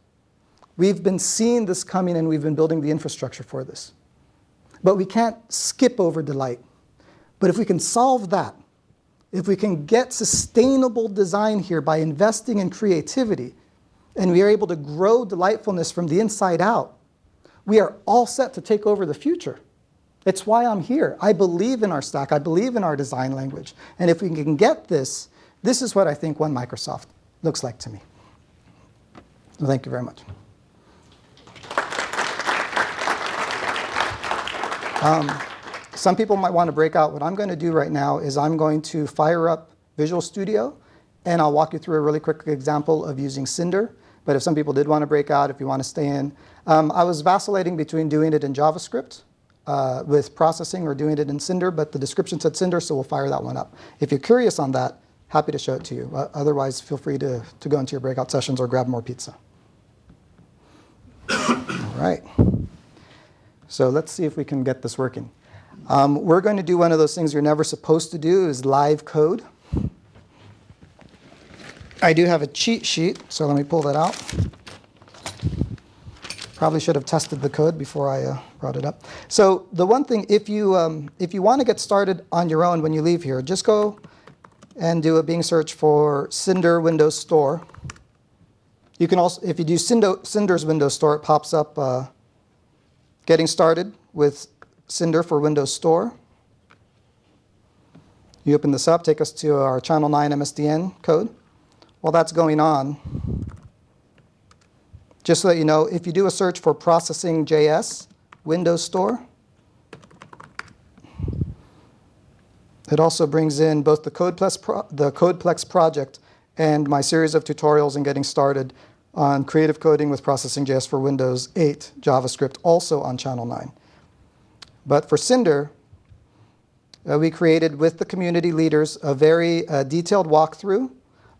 S2: We've been seeing this coming and we've been building the infrastructure for this. But we can't skip over delight. But if we can solve that, if we can get sustainable design here by investing in creativity, and we are able to grow delightfulness from the inside out, we are all set to take over the future. It's why I'm here. I believe in our stack. I believe in our design language. And if we can get this, this is what I think One Microsoft looks like to me. So thank you very much. Some people might want to break out. What I'm going to do right now is I'm going to fire up Visual Studio, and I'll walk you through a really quick example of using Cinder. But if some people did want to break out, if you want to stay in. I was vacillating between doing it in JavaScript with processing or doing it in Cinder, but the description said Cinder, so we'll fire that one up. If you're curious on that, happy to show it to you. Otherwise, feel free to go into your breakout sessions or grab more pizza. All right. So let's see if we can get this working. We're going to do one of those things you're never supposed to do, is live code. I do have a cheat sheet, so let me pull that out. Probably should have tested the code before I brought it up. So the one thing, if you want to get started on your own when you leave here, just go and do a Bing search for Cinder Windows Store. You can also, if you do Cinder's Windows Store, it pops up getting started with Cinder for Windows Store. You open this up, take us to our Channel 9 MSDN code. While that's going on, just so that you know, if you do a search for processing.js Windows Store, it also brings in both the Codeplex project and my series of tutorials in getting started on creative coding with processing.js for Windows 8 JavaScript, also on Channel 9. But for Cinder, we created with the community leaders a very detailed walkthrough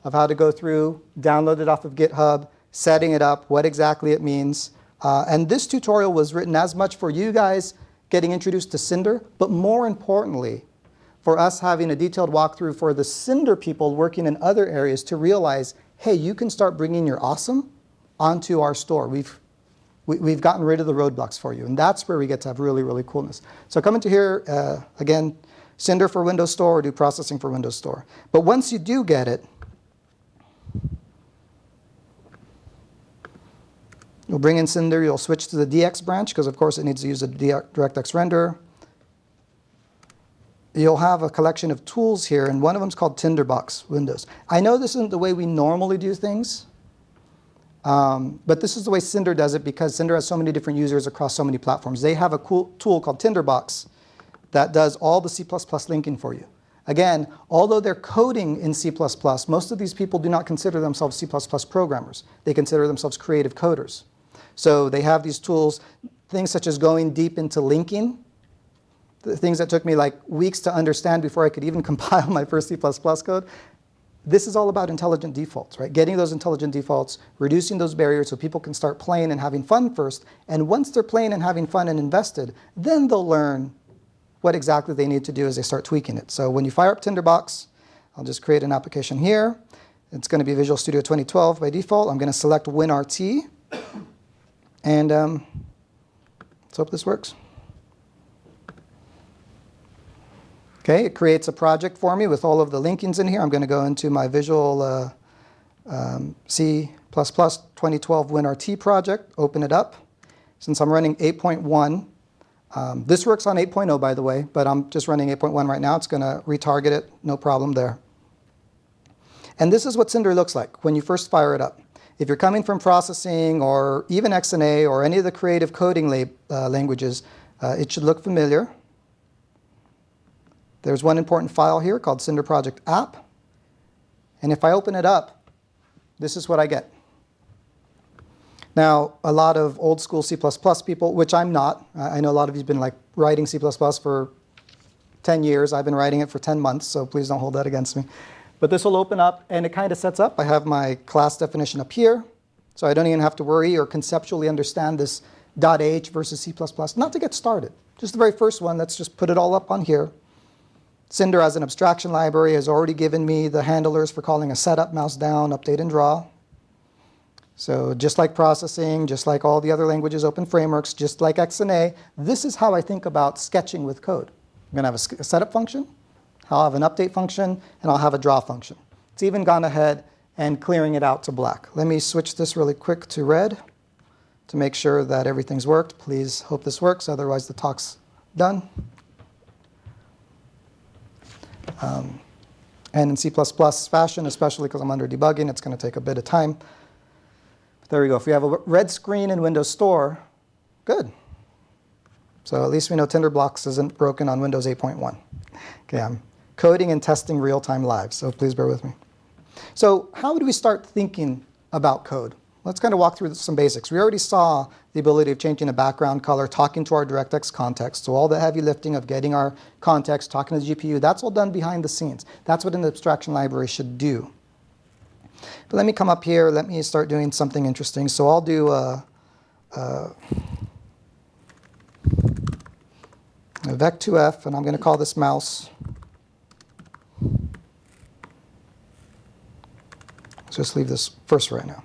S2: of how to go through, download it off of GitHub, setting it up, what exactly it means. And this tutorial was written as much for you guys getting introduced to Cinder, but more importantly, for us having a detailed walkthrough for the Cinder people working in other areas to realize, hey, you can start bringing your awesome onto our store. We've gotten rid of the roadblocks for you. And that's where we get to have really, really coolness. So come into here, again, Cinder for Windows Store, or do processing for Windows Store. But once you do get it, you'll bring in Cinder, you'll switch to the DX branch, because of course it needs to use a DirectX renderer. You'll have a collection of tools here, and one of them is called Tinderbox Windows. I know this isn't the way we normally do things, but this is the way Cinder does it, because Cinder has so many different users across so many platforms. They have a cool tool called Tinderbox that does all the C++ linking for you. Again, although they're coding in C++, most of these people do not consider themselves C++ programmers. They consider themselves creative coders. So they have these tools, things such as going deep into linking, the things that took me like weeks to understand before I could even compile my first C++ code. This is all about intelligent defaults, right? Getting those intelligent defaults, reducing those barriers so people can start playing and having fun first. And once they're playing and having fun and invested, then they'll learn what exactly they need to do as they start tweaking it. So when you fire up Tinderbox, I'll just create an application here. It's going to be Visual Studio 2012 by default. I'm going to select WinRT. And let's hope this works. Okay, it creates a project for me with all of the linkings in here. I'm going to go into my Visual C++ 2012 WinRT project, open it up. Since I'm running 8.1, this works on 8.0, by the way, but I'm just running 8.1 right now. It's going to retarget it, no problem there. And this is what Cinder looks like when you first fire it up. If you're coming from processing or even XNA or any of the creative coding languages, it should look familiar. There's one important file here called Cinder Project App. And if I open it up, this is what I get. Now, a lot of old school C++ people, which I'm not, I know a lot of you have been like writing C++ for 10 years. I've been writing it for 10 months, so please don't hold that against me. But this will open up, and it kind of sets up. I have my class definition up here, so I don't even have to worry or conceptually understand this .h versus C++. Not to get started. Just the very first one, let's just put it all up on here. Cinder as an abstraction library has already given me the handlers for calling a setup, mouse down, update, and draw. So just like processing, just like all the other languages, OpenFrameworks, just like XNA, this is how I think about sketching with code. I'm going to have a setup function, I'll have an update function, and I'll have a draw function. It's even gone ahead and clearing it out to black. Let me switch this really quick to red to make sure that everything's worked. Please hope this works, otherwise the talk's done. And in C++ fashion, especially because I'm under debugging, it's going to take a bit of time. But there we go. If we have a red screen in Windows Store, good. So at least we know Tinderbox isn't broken on Windows 8.1. Okay, I'm coding and testing real-time live, so please bear with me. So how do we start thinking about code? let's kind of walk through some basics. We already saw the ability of changing a background color, talking to our DirectX context. So all the heavy lifting of getting our context, talking to the GPU, that's all done behind the scenes. That's what an abstraction library should do. But let me come up here. Let me start doing something interesting. So I'll do a vec2f, and I'm going to call this mouse. Let's just leave this first right now.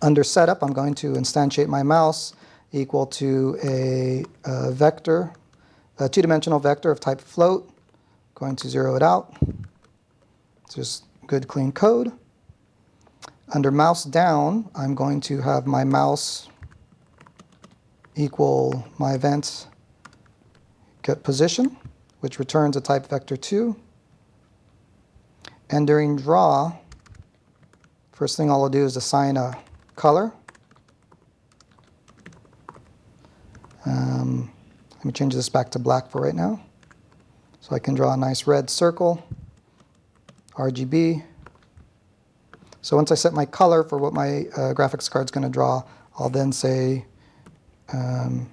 S2: Under setup, I'm going to instantiate my mouse equal to a vector, a two-dimensional vector of type float. Going to zero it out. It's just good, clean code. Under mouse down, I'm going to have my mouse equal my event get position, which returns a type vector2. And during draw, first thing I'll do is assign a color. Let me change this back to black for right now. So I can draw a nice red circle, RGB. So once I set my color for what my graphics card's going to draw, I'll then say there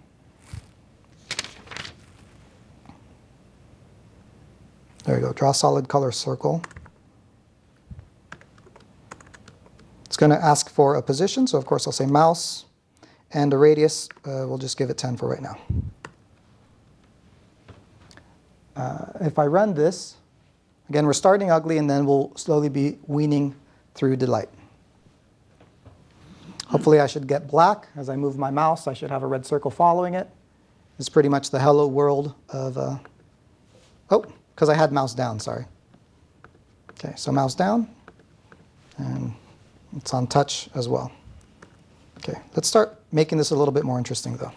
S2: we go, draw solid color circle. It's going to ask for a position, so of course I'll say mouse, and a radius, we'll just give it 10 for right now. If I run this, again, we're starting ugly, and then we'll slowly be weaning through delight. Hopefully I should get black. As I move my mouse, I should have a red circle following it. It's pretty much the hello world of, oh, because I had mouse down, sorry. Okay, so mouse down, and it's on touch as well. Okay, let's start making this a little bit more interesting though.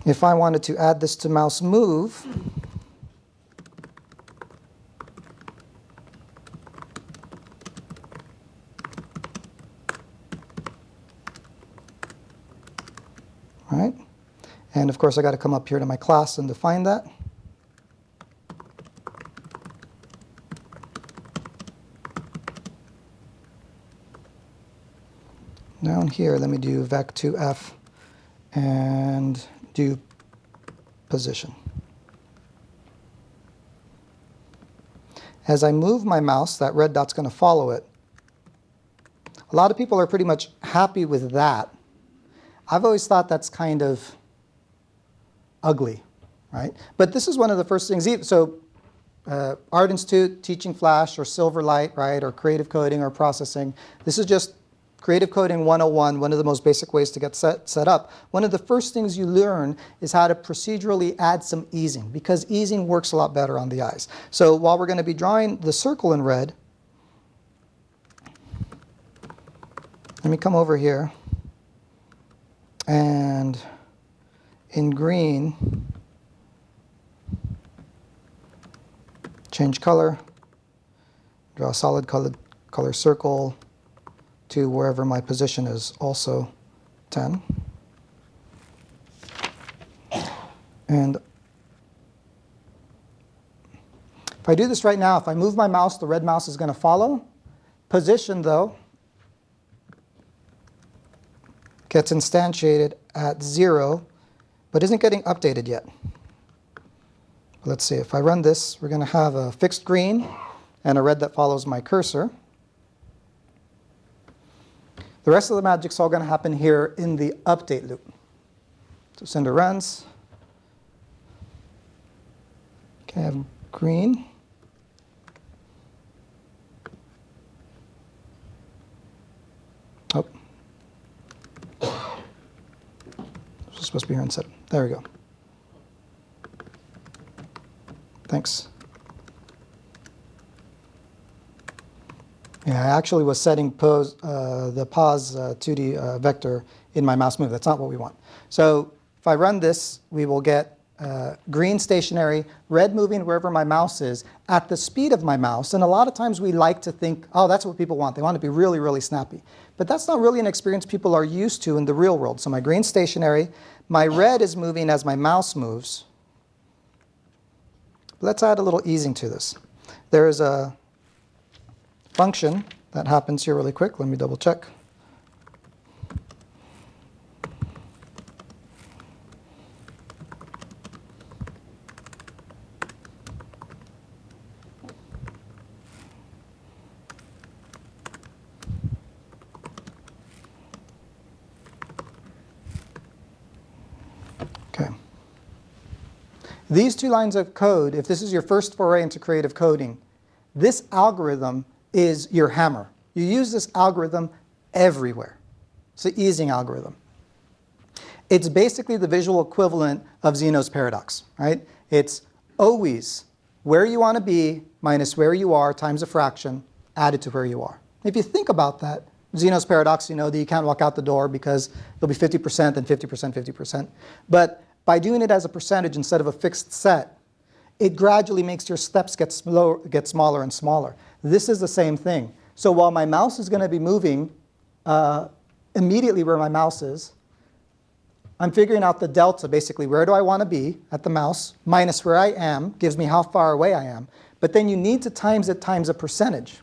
S2: If I wanted to add this to mouse move, right? And of course I got to come up here to my class and define that. Down here, let me do vec2f and do position. As I move my mouse, that red dot's going to follow it. A lot of people are pretty much happy with that. I've always thought that's kind of ugly, right? But this is one of the first things. So Art Institute, teaching Flash or Silverlight, right, or creative coding or processing. This is just Creative Coding 101, one of the most basic ways to get set up. One of the first things you learn is how to procedurally add some easing, because easing works a lot better on the eyes. So while we're going to be drawing the circle in red, let me come over here, and in green, change color, draw a solid color circle to wherever my position is, also 10. And if I do this right now, if I move my mouse, the red mouse is going to follow. Position, though, gets instantiated at 0, but isn't getting updated yet. Let's see, if I run this, we're going to have a fixed green and a red that follows my cursor. The rest of the magic's all going to happen here in the update loop. So Cinder runs. Okay, I have green. Oh. This is supposed to be here instead. There we go. Thanks. Yeah, I actually was setting the pause 2D vector in my mouse move. That's not what we want. So if I run this, we will get green stationary, red moving wherever my mouse is at the speed of my mouse. And a lot of times we like to think, oh, that's what people want. They want to be really, really snappy. But that's not really an experience people are used to in the real world. So my green stationary, my red is moving as my mouse moves. Let's add a little easing to this. there is a function that happens here really quick. Let me double check. Okay. These two lines of code, if this is your first foray into creative coding, this algorithm is your hammer. You use this algorithm everywhere. It's the easing algorithm. It's basically the visual equivalent of Zeno's paradox, right? It's always where you want to be minus where you are times a fraction added to where you are. If you think about that, Zeno's paradox, you know that you can't walk out the door because there'll be 50%, then 50%, 50%. But by doing it as a percentage instead of a fixed set, it gradually makes your steps get smaller and smaller. This is the same thing. So while my mouse is going to be moving immediately where my mouse is, I'm figuring out the delta, basically where do I want to be at the mouse, minus where I am, gives me how far away I am. But then you need to times it times a percentage.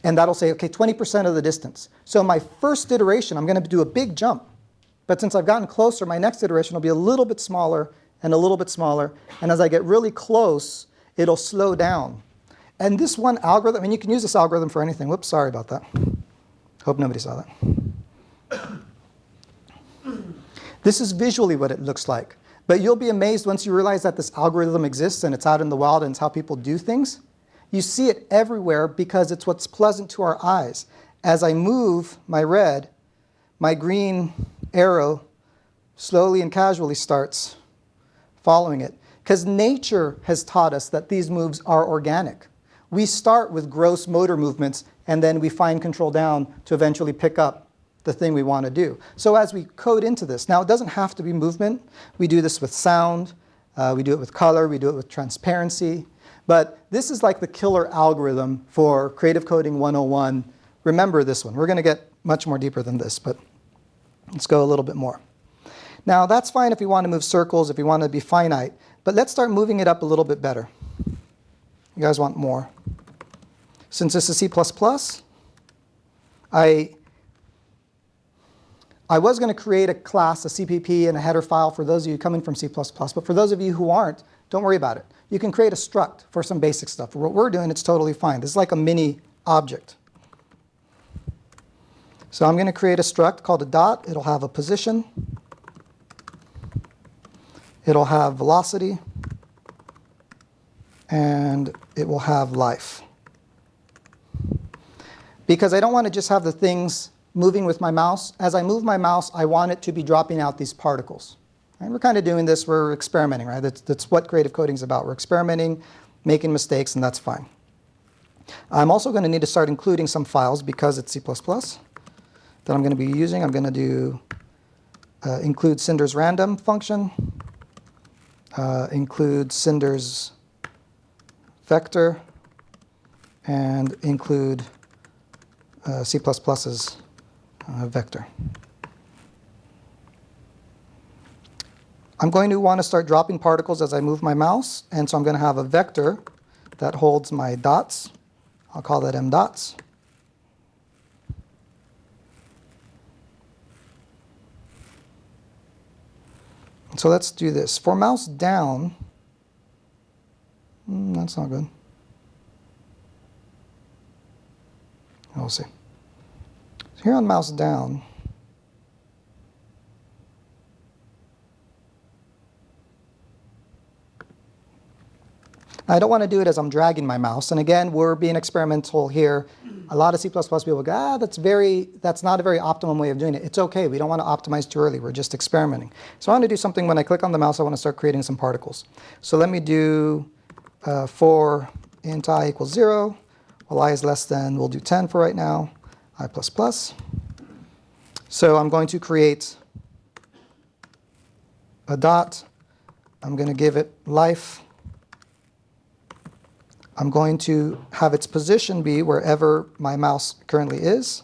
S2: And that'll say, okay, 20% of the distance. So my first iteration, I'm going to do a big jump. But since I've gotten closer, my next iteration will be a little bit smaller and a little bit smaller. And as I get really close, it'll slow down. And this one algorithm, I mean, you can use this algorithm for anything. Whoops, sorry about that. Hope nobody saw that. This is visually what it looks like. But you'll be amazed once you realize that this algorithm exists and it's out in the wild and it's how people do things. You see it everywhere because it's what's pleasant to our eyes. As I move my red, my green arrow slowly and casually starts following it. Because nature has taught us that these moves are organic. We start with gross motor movements and then we fine control down to eventually pick up the thing we want to do. So as we code into this, now it doesn't have to be movement. We do this with sound, we do it with color, we do it with transparency. But this is like the killer algorithm for Creative Coding 101. Remember this one. We're going to get much more deeper than this, but let's go a little bit more. Now that's fine if we want to move circles, if we want to be finite, but let's start moving it up a little bit better. You guys want more. Since this is C++, I was going to create a class, a CPP, and a header file for those of you coming from C++, but for those of you who aren't, don't worry about it. You can create a struct for some basic stuff. For what we're doing, it's totally fine. This is like a mini object. So I'm going to create a struct called a dot. It'll have a position. It'll have velocity. And it will have life. Because I don't want to just have the things moving with my mouse. As I move my mouse, I want it to be dropping out these particles. And we're kind of doing this, we're experimenting, right? That's what creative coding is about. We're experimenting, making mistakes, and that's fine. I'm also going to need to start including some files because it's C++ that I'm going to be using. I'm going to do include Cinder's random function, include Cinder's vector, and include C++'s vector. I'm going to want to start dropping particles as I move my mouse, and so I'm going to have a vector that holds my dots. I'll call that m dots. So let's do this. For mouse down, that's not good. We'll see. So here on mouse down, I don't want to do it as I'm dragging my mouse. And again, we're being experimental here. A lot of C++ people go, that's not a very optimum way of doing it. It's okay. We don't want to optimize too early. We're just experimenting. So I want to do something when I click on the mouse, I want to start creating some particles. So let me do for int I equals 0. While I is less than, we'll do 10 for right now, I++. So I'm going to create a dot. I'm going to give it life. I'm going to have its position be wherever my mouse currently is.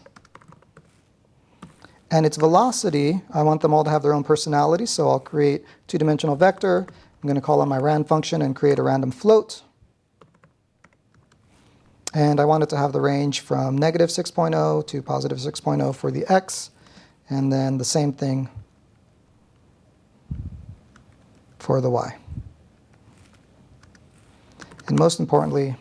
S2: And its velocity, I want them all to have their own personality, so I'll create a two-dimensional vector. I'm going to call on my rand function and create a random float. And I want it to have the range from negative 6.0 to positive 6.0 for the x, and then the same thing for the y. And most importantly,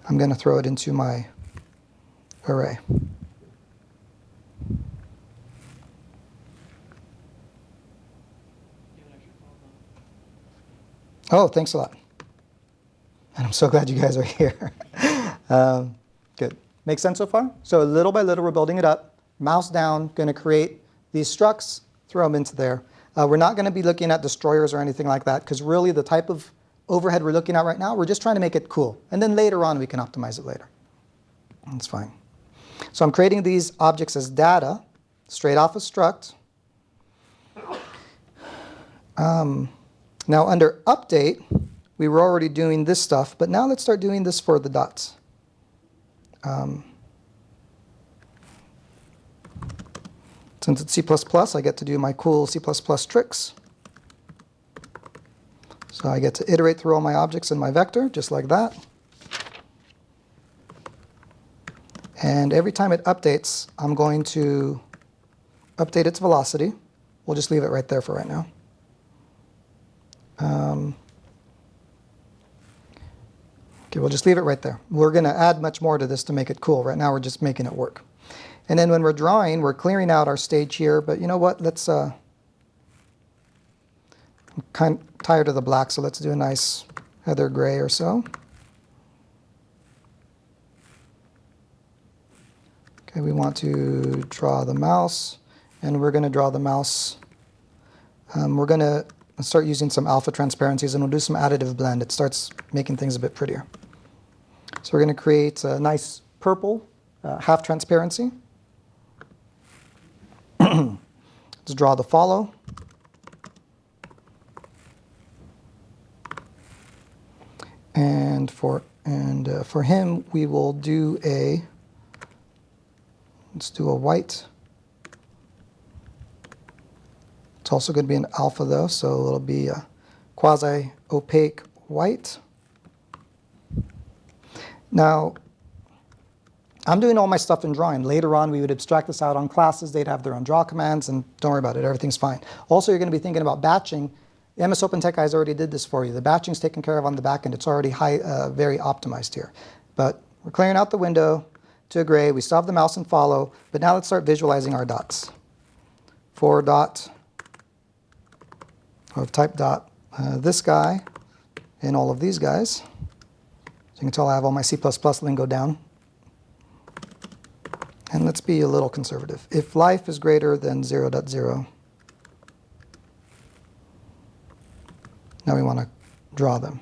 S2: I'm going to throw it into my array. Oh, thanks a lot. And I'm so glad you guys are here. Good. Make sense so far? So little by little, we're building it up. Mouse down, going to create these structs, throw them into there. We're not going to be looking at destroyers or anything like that, because really the type of overhead we're looking at right now, we're just trying to make it cool. And then later on, we can optimize it later. That's fine. So I'm creating these objects as data, straight off a struct. Now under update, we were already doing this stuff, but now let's start doing this for the dots. Since it's C++, I get to do my cool C++ tricks. So I get to iterate through all my objects in my vector, just like that. And every time it updates, I'm going to update its velocity. We'll just leave it right there for right now. Okay, we'll just leave it right there. We're going to add much more to this to make it cool. Right now, we're just making it work. And then when we're drawing, we're clearing out our stage here. But you know what? Let's. I'm kind of tired of the black, so let's do a nice heather gray or so. Okay, we want to draw the mouse, and we're going to draw the mouse. We're going to start using some alpha transparencies, and we'll do some additive blend. It starts making things a bit prettier. So we're going to create a nice purple half transparency. Let's draw the follow. And for him, we will do let's do a white. It's also going to be an alpha though, so it'll be a quasi-opaque white. Now, I'm doing all my stuff in drawing. Later on, we would abstract this out on classes. They'd have their own draw commands, and don't worry about it. Everything's fine. Also, you're going to be thinking about batching. The MS OpenTech guys already did this for you. The batching's taken care of on the back end. It's already very optimized here. But we're clearing out the window to a gray. We still have the mouse and follow. But now let's start visualizing our dots. For dot of type dot this guy and all of these guys. So you can tell I have all my C++ lingo down. And let's be a little conservative. If life is greater than 0.0, now we want to draw them.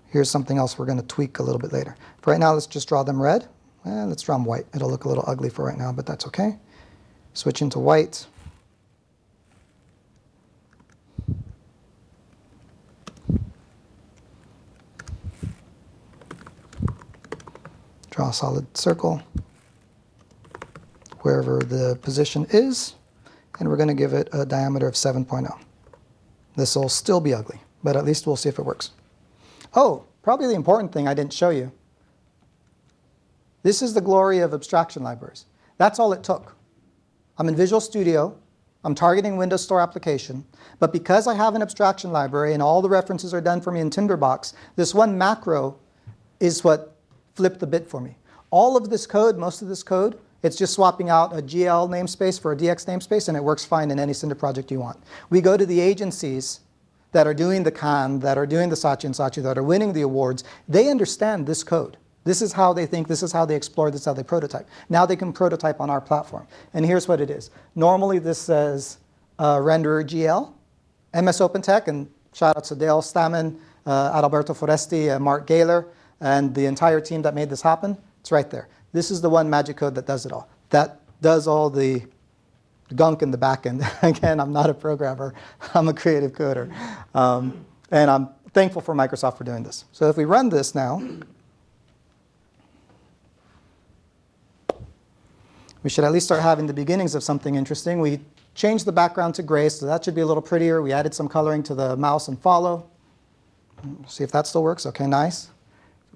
S2: Here's something else we're going to tweak a little bit later. For right now, let's just draw them red. Let's draw them white. It'll look a little ugly for right now, but that's okay. Switch into white. Draw a solid circle wherever the position is, and we're going to give it a diameter of 7.0. This will still be ugly, but at least we'll see if it works. Oh, probably the important thing I didn't show you. This is the glory of abstraction libraries. That's all it took. I'm in Visual Studio. I'm targeting Windows Store application, but because I have an abstraction library and all the references are done for me in Tinderbox, this one macro is what flipped the bit for me. All of this code, most of this code, it's just swapping out a GL namespace for a DX namespace, and it works fine in any Cinder project you want. We go to the agencies that are doing the Khan, that are doing the Saatchi and Saatchi, that are winning the awards. They understand this code. This is how they think, this is how they explore, this is how they prototype. Now they can prototype on our platform. And here's what it is. Normally this says renderer GL, MS OpenTech, and shout out to Dale Stammen, Adalberto Foresti, Mark Gaylor, and the entire team that made this happen. It's right there. This is the one magic code that does it all. That does all the gunk in the back end. Again, I'm not a programmer. I'm a creative coder. And I'm thankful for Microsoft for doing this. So if we run this now, we should at least start having the beginnings of something interesting. We changed the background to gray, so that should be a little prettier. We added some coloring to the mouse and follow. See if that still works. Okay, nice.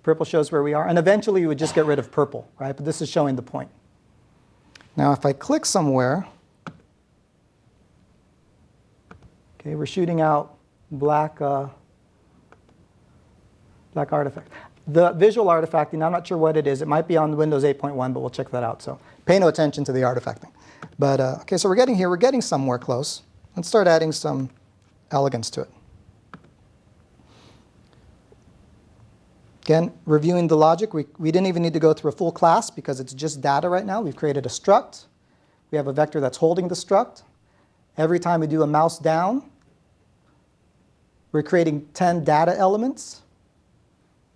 S2: Purple shows where we are. And eventually you would just get rid of purple, right? But this is showing the point. Now if I click somewhere, okay, we're shooting out black, black artifact. The visual artifacting, I'm not sure what it is. It might be on Windows 8.1, but we'll check that out. So pay no attention to the artifacting. But okay, so we're getting here. We're getting somewhere close. Let's start adding some elegance to it. Again, reviewing the logic, we didn't even need to go through a full class because it's just data right now. We've created a struct. We have a vector that's holding the struct. Every time we do a mouse down, we're creating 10 data elements.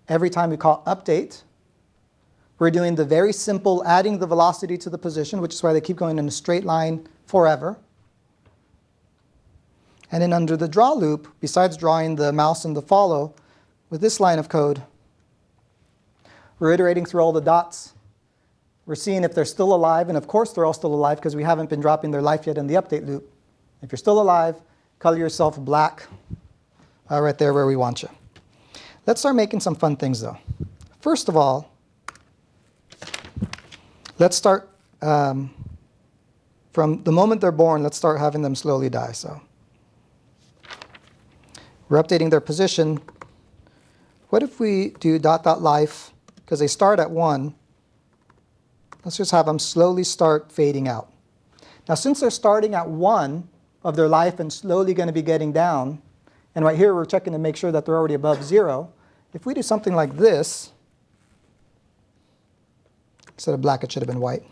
S2: Every time we call update, we're doing the very simple adding the velocity to the position, which is why they keep going in a straight line forever. And then under the draw loop, besides drawing the mouse and the follow, with this line of code, we're iterating through all the dots. We're seeing if they're still alive, and of course they're all still alive because we haven't been dropping their life yet in the update loop. If you're still alive, color yourself black right there where we want you. Let's start making some fun things though. First of all, let's start from the moment they're born, let's start having them slowly die. So we're updating their position. What if we do ... life, because they start at 1, let's just have them slowly start fading out. Now since they're starting at 1 of their life and slowly going to be getting down, and right here we're checking to make sure that they're already above 0, if we do something like this, instead of black it should have been white.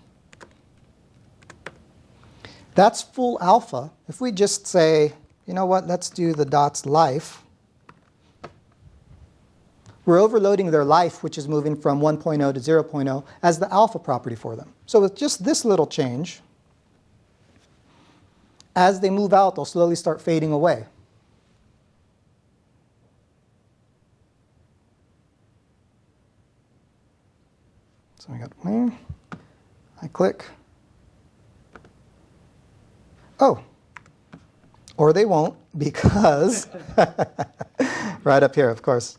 S2: That's full alpha. If we just say, you know what, let's do the dots life, we're overloading their life, which is moving from 1.0 to 0.0, as the alpha property for them. So with just this little change, as they move out, they'll slowly start fading away. So I got, I click. Oh, or they won't because, right up here, of course.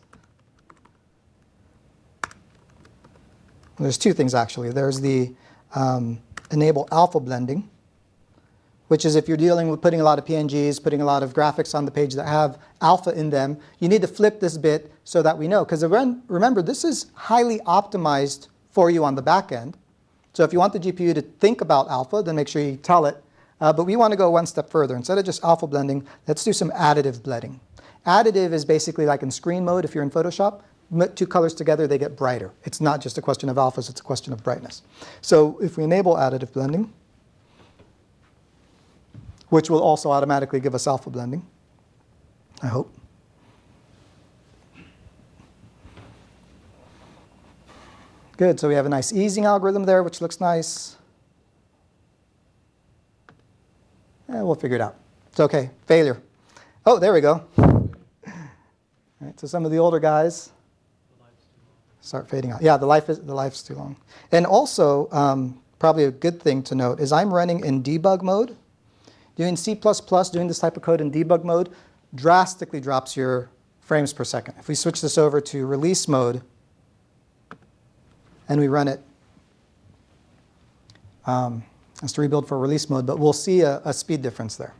S2: There's two things actually. There's the enable alpha blending, which is if you're dealing with putting a lot of PNGs, putting a lot of graphics on the page that have alpha in them, you need to flip this bit so that we know. Because remember, this is highly optimized for you on the back end. So if you want the GPU to think about alpha, then make sure you tell it. But we want to go one step further. Instead of just alpha blending, let's do some additive blending. Additive is basically like in screen mode if you're in Photoshop. Two colors together, they get brighter. It's not just a question of alphas, it's a question of brightness. So if we enable additive blending, which will also automatically give us alpha blending, I hope. Good, so we have a nice easing algorithm there, which looks nice. We'll figure it out. It's okay, failure. Oh, there we go. All right, so some of the older guys start fading out. Yeah, the life's too long. And also, probably a good thing to note is I'm running in debug mode. Doing C++, doing this type of code in debug mode, drastically drops your frames per second. If we switch this over to release mode, and we run it, it's to rebuild for release mode, but we'll see a speed difference there.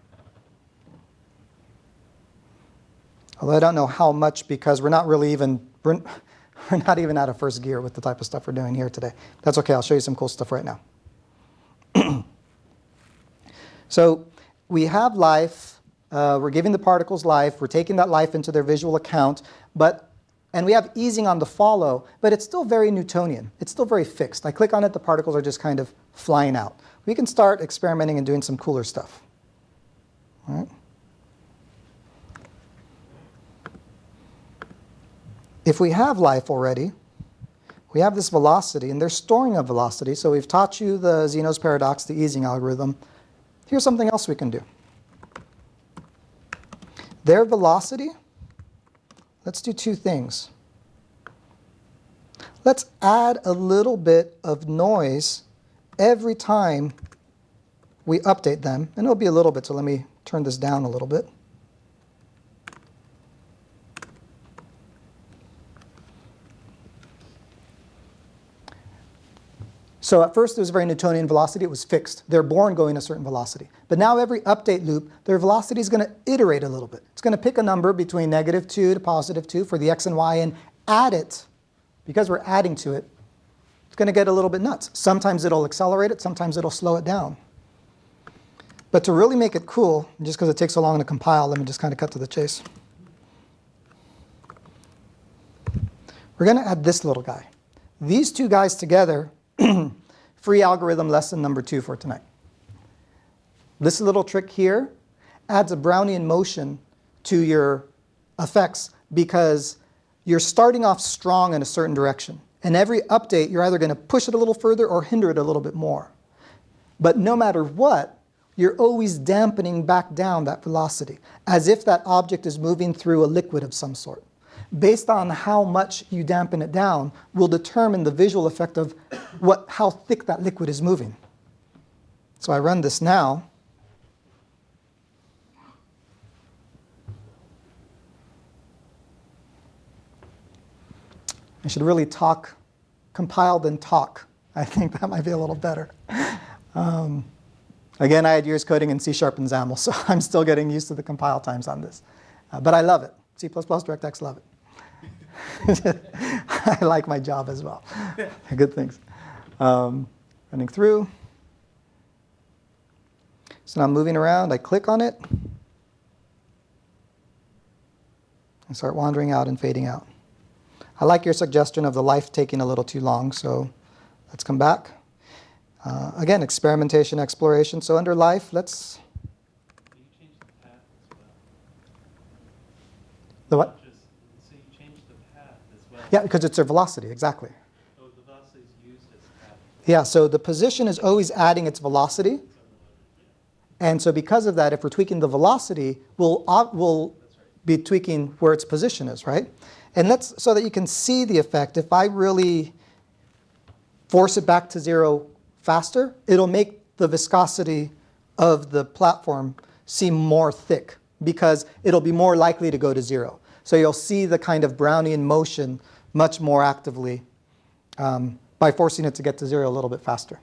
S2: Although I don't know how much because we're not really even, we're not even out of first gear with the type of stuff we're doing here today. That's okay, I'll show you some cool stuff right now. So we have life, we're giving the particles life, we're taking that life into their visual account, and we have easing on the follow, but it's still very Newtonian. It's still very fixed. I click on it, the particles are just kind of flying out. We can start experimenting and doing some cooler stuff. All right. If we have life already, we have this velocity, and they're storing a velocity. So we've taught you the Zeno's paradox, the easing algorithm. Here's something else we can do. Their velocity, let's do two things. Let's add a little bit of noise every time we update them, and it'll be a little bit, so let me turn this down a little bit. So at first it was very Newtonian velocity, it was fixed. They're born going a certain velocity. But now every update loop, their velocity is going to iterate a little bit. It's going to pick a number between -2 to +2 for the x and y and add it. Because we're adding to it, it's going to get a little bit nuts. Sometimes it'll accelerate it, sometimes it'll slow it down. But to really make it cool, just because it takes so long to compile, let me just kind of cut to the chase. We're going to add this little guy. These two guys together, free algorithm lesson number 2 for tonight. This little trick here adds a Brownian motion to your effects because you're starting off strong in a certain direction. And every update, you're either going to push it a little further or hinder it a little bit more. But no matter what, you're always dampening back down that velocity, as if that object is moving through a liquid of some sort. Based on how much you dampen it down will determine the visual effect of how thick that liquid is moving. So I run this now. I should really compile then talk. I think that might be a little better. Again, I had years coding in C# and XAML, so I'm still getting used to the compile times on this. But I love it. C++, DirectX, love it. I like my job as well. Good things. Running through. So now I'm moving around. I click on it. And start wandering out and fading out. I like your suggestion of the life taking a little too long, so let's come back. Again, experimentation, exploration. So under life, let's...
S3: You changed the path as well.
S2: The what?
S3: So you changed the path as well.
S2: Yeah, because it's their velocity, exactly.
S3: Oh, the velocity is used as path.
S2: Yeah, so the position is always adding its velocity. And so because of that, if we're tweaking the velocity, we'll be tweaking where its position is, right? And that's so that you can see the effect. If I really force it back to 0 faster, it'll make the viscosity of the platform seem more thick because it'll be more likely to go to 0. So you'll see the kind of Brownian motion much more actively by forcing it to get to 0 a little bit faster.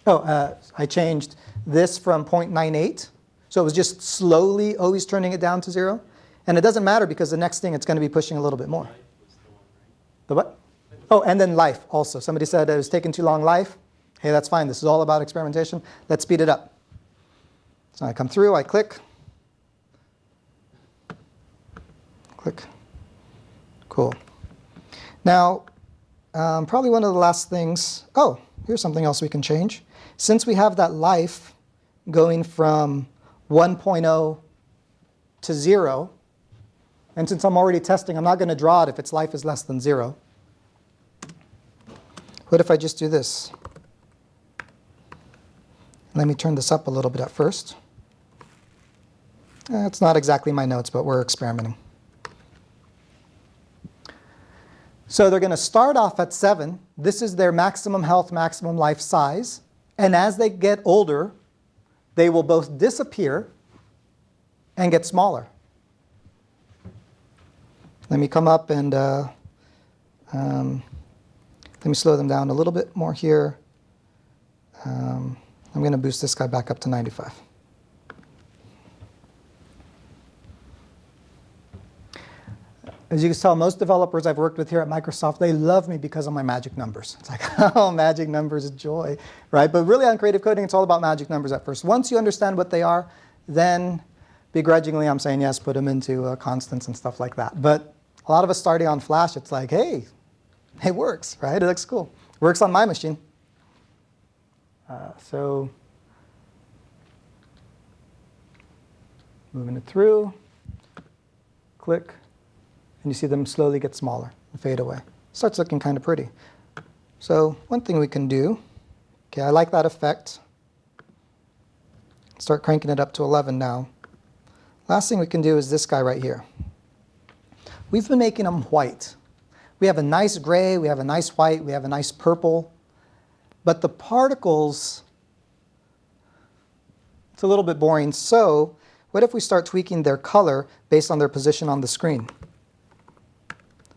S2: I changed this from 0.98. So it was just slowly always turning it down to 0. And it doesn't matter because the next thing it's going to be pushing a little bit more. The what? Oh, and then life also. Somebody said it was taking too long, life. Hey, that's fine. This is all about experimentation. Let's speed it up. So I come through, I click. Click. Cool. Now, probably one of the last things. Oh, here's something else we can change. Since we have that life going from 1.0 to 0, and since I'm already testing, I'm not going to draw it if its life is less than 0. What if I just do this? Let me turn this up a little bit at first. It's not exactly my notes, but we're experimenting. So they're going to start off at 7. This is their maximum health, maximum life size. And as they get older, they will both disappear and get smaller. Let me come up and let me slow them down a little bit more here. I'm going to boost this guy back up to 95. As you can tell, most developers I've worked with here at Microsoft, they love me because of my magic numbers. It's like, oh, magic numbers, joy, right? But really on creative coding, it's all about magic numbers at first. Once you understand what they are, then begrudgingly I'm saying, yes, put them into constants and stuff like that. But a lot of us starting on Flash, it's like, hey, it works, right? It looks cool. It works on my machine. So moving it through, click. And you see them slowly get smaller and fade away. Starts looking kind of pretty. So one thing we can do, okay, I like that effect. Start cranking it up to 11 now. Last thing we can do is this guy right here. We've been making them white. We have a nice gray, we have a nice white, we have a nice purple. But the particles, it's a little bit boring. So what if we start tweaking their color based on their position on the screen?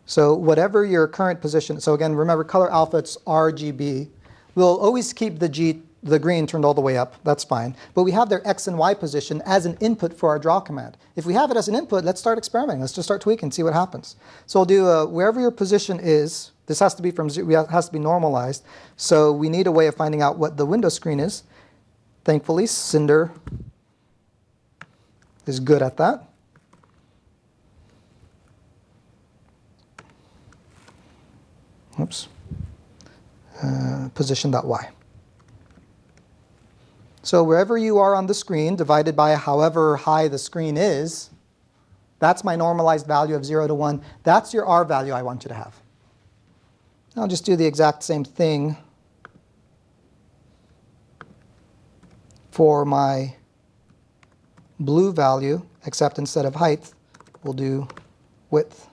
S2: So whatever your current position, so again, remember color alpha, it's RGB. We'll always keep the green turned all the way up, that's fine. But we have their X and Y position as an input for our draw command. If we have it as an input, let's start experimenting. Let's just start tweaking, see what happens. So we'll do wherever your position is, this has to be from zero, has to be normalized. So we need a way of finding out what the window screen is. Thankfully, Cinder is good at that. Oops. Position.y. So wherever you are on the screen, divided by however high the screen is, that's my normalized value of 0 to 1. That's your R value I want you to have. I'll just do the exact same thing for my blue value, except instead of height, we'll do width.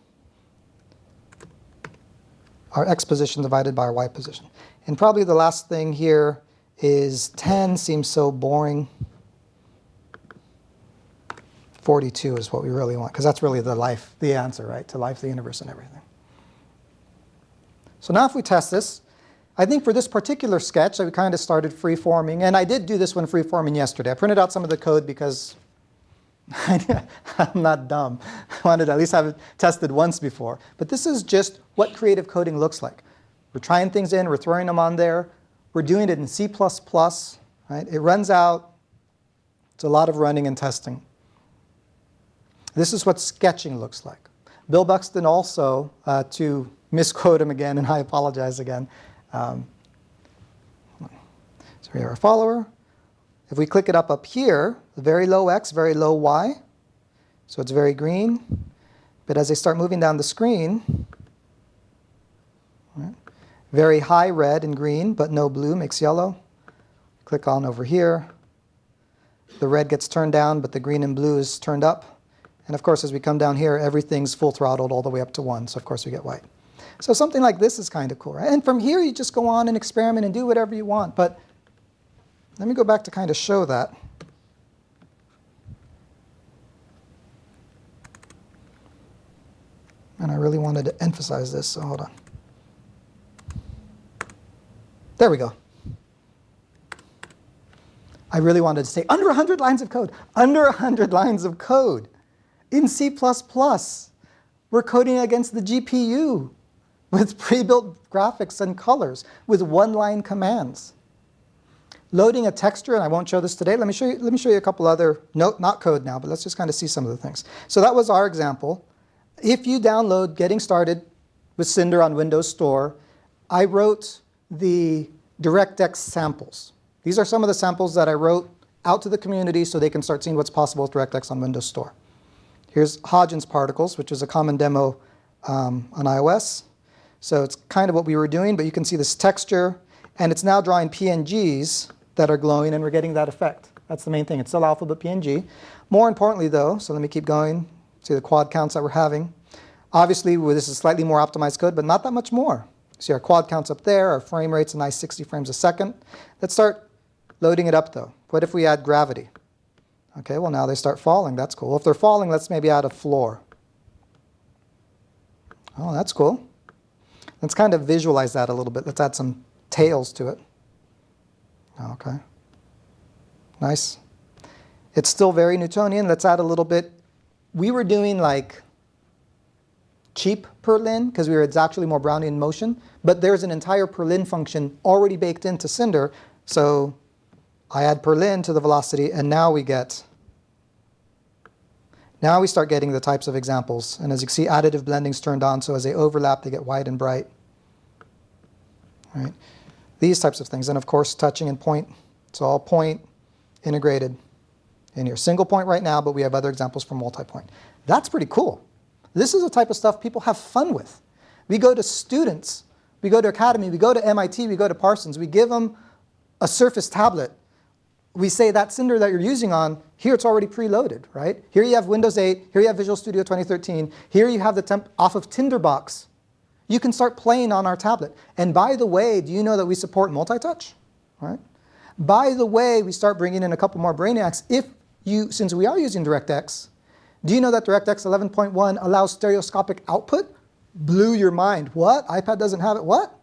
S2: Our X position divided by our Y position. And probably the last thing here is 10 seems so boring. 42 is what we really want, because that's really the answer, right? To life, the universe, and everything. So now if we test this, I think for this particular sketch, I kind of started free-forming, and I did do this one free-forming yesterday. I printed out some of the code because I'm not dumb. I wanted to at least have it tested once before. But this is just what creative coding looks like. We're trying things in, we're throwing them on there. We're doing it in C++, right? It runs out. It's a lot of running and testing. This is what sketching looks like. Bill Buxton also, to misquote him again, and I apologize again. So we have our follower. If we click it up here, very low X, very low Y. So it's very green. But as they start moving down the screen, right, very high red and green, but no blue, makes yellow. Click on over here. The red gets turned down, but the green and blue is turned up. And of course, as we come down here, everything's full throttled all the way up to 1. So of course, we get white. So something like this is kind of cool, right? And from here, you just go on and experiment and do whatever you want. But let me go back to kind of show that. And I really wanted to emphasize this, so hold on. There we go. I really wanted to say under 100 lines of code. Under 100 lines of code. In C++, we're coding against the GPU with pre-built graphics and colors with one-line commands. Loading a texture, and I won't show this today. Let me show you a couple other, not code now, but let's just kind of see some of the things. So that was our example. If you download Getting Started with Cinder on Windows Store, I wrote the DirectX samples. These are some of the samples that I wrote out to the community so they can start seeing what's possible with DirectX on Windows Store. Here's Hodgins particles, which is a common demo on iOS. So it's kind of what we were doing, but you can see this texture, and it's now drawing PNGs that are glowing, and we're getting that effect. That's the main thing. It's still alphabet PNG. More importantly, though, so let me keep going. See the quad counts that we're having. Obviously, this is slightly more optimized code, but not that much more. See our quad counts up there. Our frame rate's a nice 60 frames a second. Let's start loading it up, though. What if we add gravity? Okay, well, now they start falling. That's cool. If they're falling, let's maybe add a floor. Oh, that's cool. Let's kind of visualize that a little bit. Let's add some tails to it. Okay. Nice. It's still very Newtonian. Let's add a little bit. We were doing like cheap Perlin because it's actually more Brownian motion, but there's an entire Perlin function already baked into Cinder. So I add Perlin to the velocity, and now we start getting the types of examples. And as you can see, additive blending's turned on, so as they overlap, they get white and bright. Right? These types of things. And of course, touching and point. It's all point integrated in here. Single point right now, but we have other examples for multi-point. That's pretty cool. This is the type of stuff people have fun with. We go to students, we go to Academy, we go to MIT, we go to Parsons, we give them a Surface tablet. We say that Cinder that you're using on, here it's already preloaded, right? Here you have Windows 8, here you have Visual Studio 2013, here you have the temp off of Tinderbox. You can start playing on our tablet. And by the way, do you know that we support multi-touch? Right? By the way, we start bringing in a couple more brainiacs. Since we are using DirectX, do you know that DirectX 11.1 allows stereoscopic output? Blew your mind. What? iPad doesn't have it? What?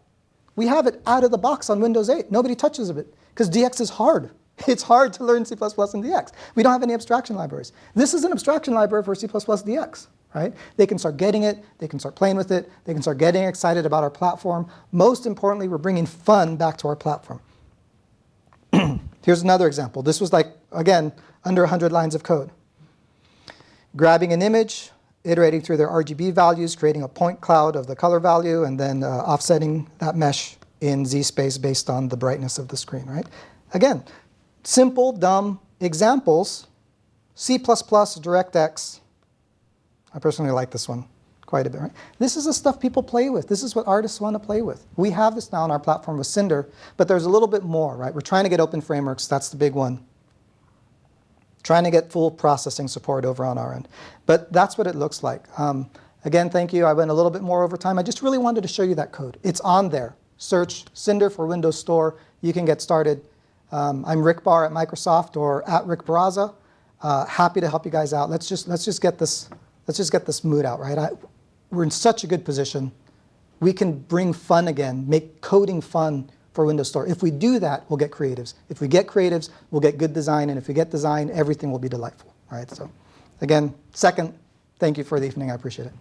S2: We have it out of the box on Windows 8. Nobody touches it because DX is hard. It's hard to learn C++ in DX. We don't have any abstraction libraries. This is an abstraction library for C++ DX. Right? They can start getting it. They can start playing with it. They can start getting excited about our platform. Most importantly, we're bringing fun back to our platform. Here's another example. This was like, again, under 100 lines of code. Grabbing an image, iterating through their RGB values, creating a point cloud of the color value, and then offsetting that mesh in Z-space based on the brightness of the screen. Right? Again, simple, dumb examples. C++, DirectX. I personally like this one quite a bit. Right? This is the stuff people play with. This is what artists want to play with. We have this now on our platform with Cinder, but there's a little bit more. Right? We're trying to get OpenFrameworks. That's the big one. Trying to get full processing support over on our end. But that's what it looks like. Again, thank you. I went a little bit more over time. I just really wanted to show you that code. It's on there. Search Cinder for Windows Store. You can get started. I'm Rick Barr at Microsoft or at Rick Barraza. Happy to help you guys out. Let's just get this mood out, right? We're in such a good position. We can bring fun again, make coding fun for Windows Store. If we do that, we'll get creatives. If we get creatives, we'll get good design. And if we get design, everything will be delightful. Right? So again, second, thank you for the evening. I appreciate it.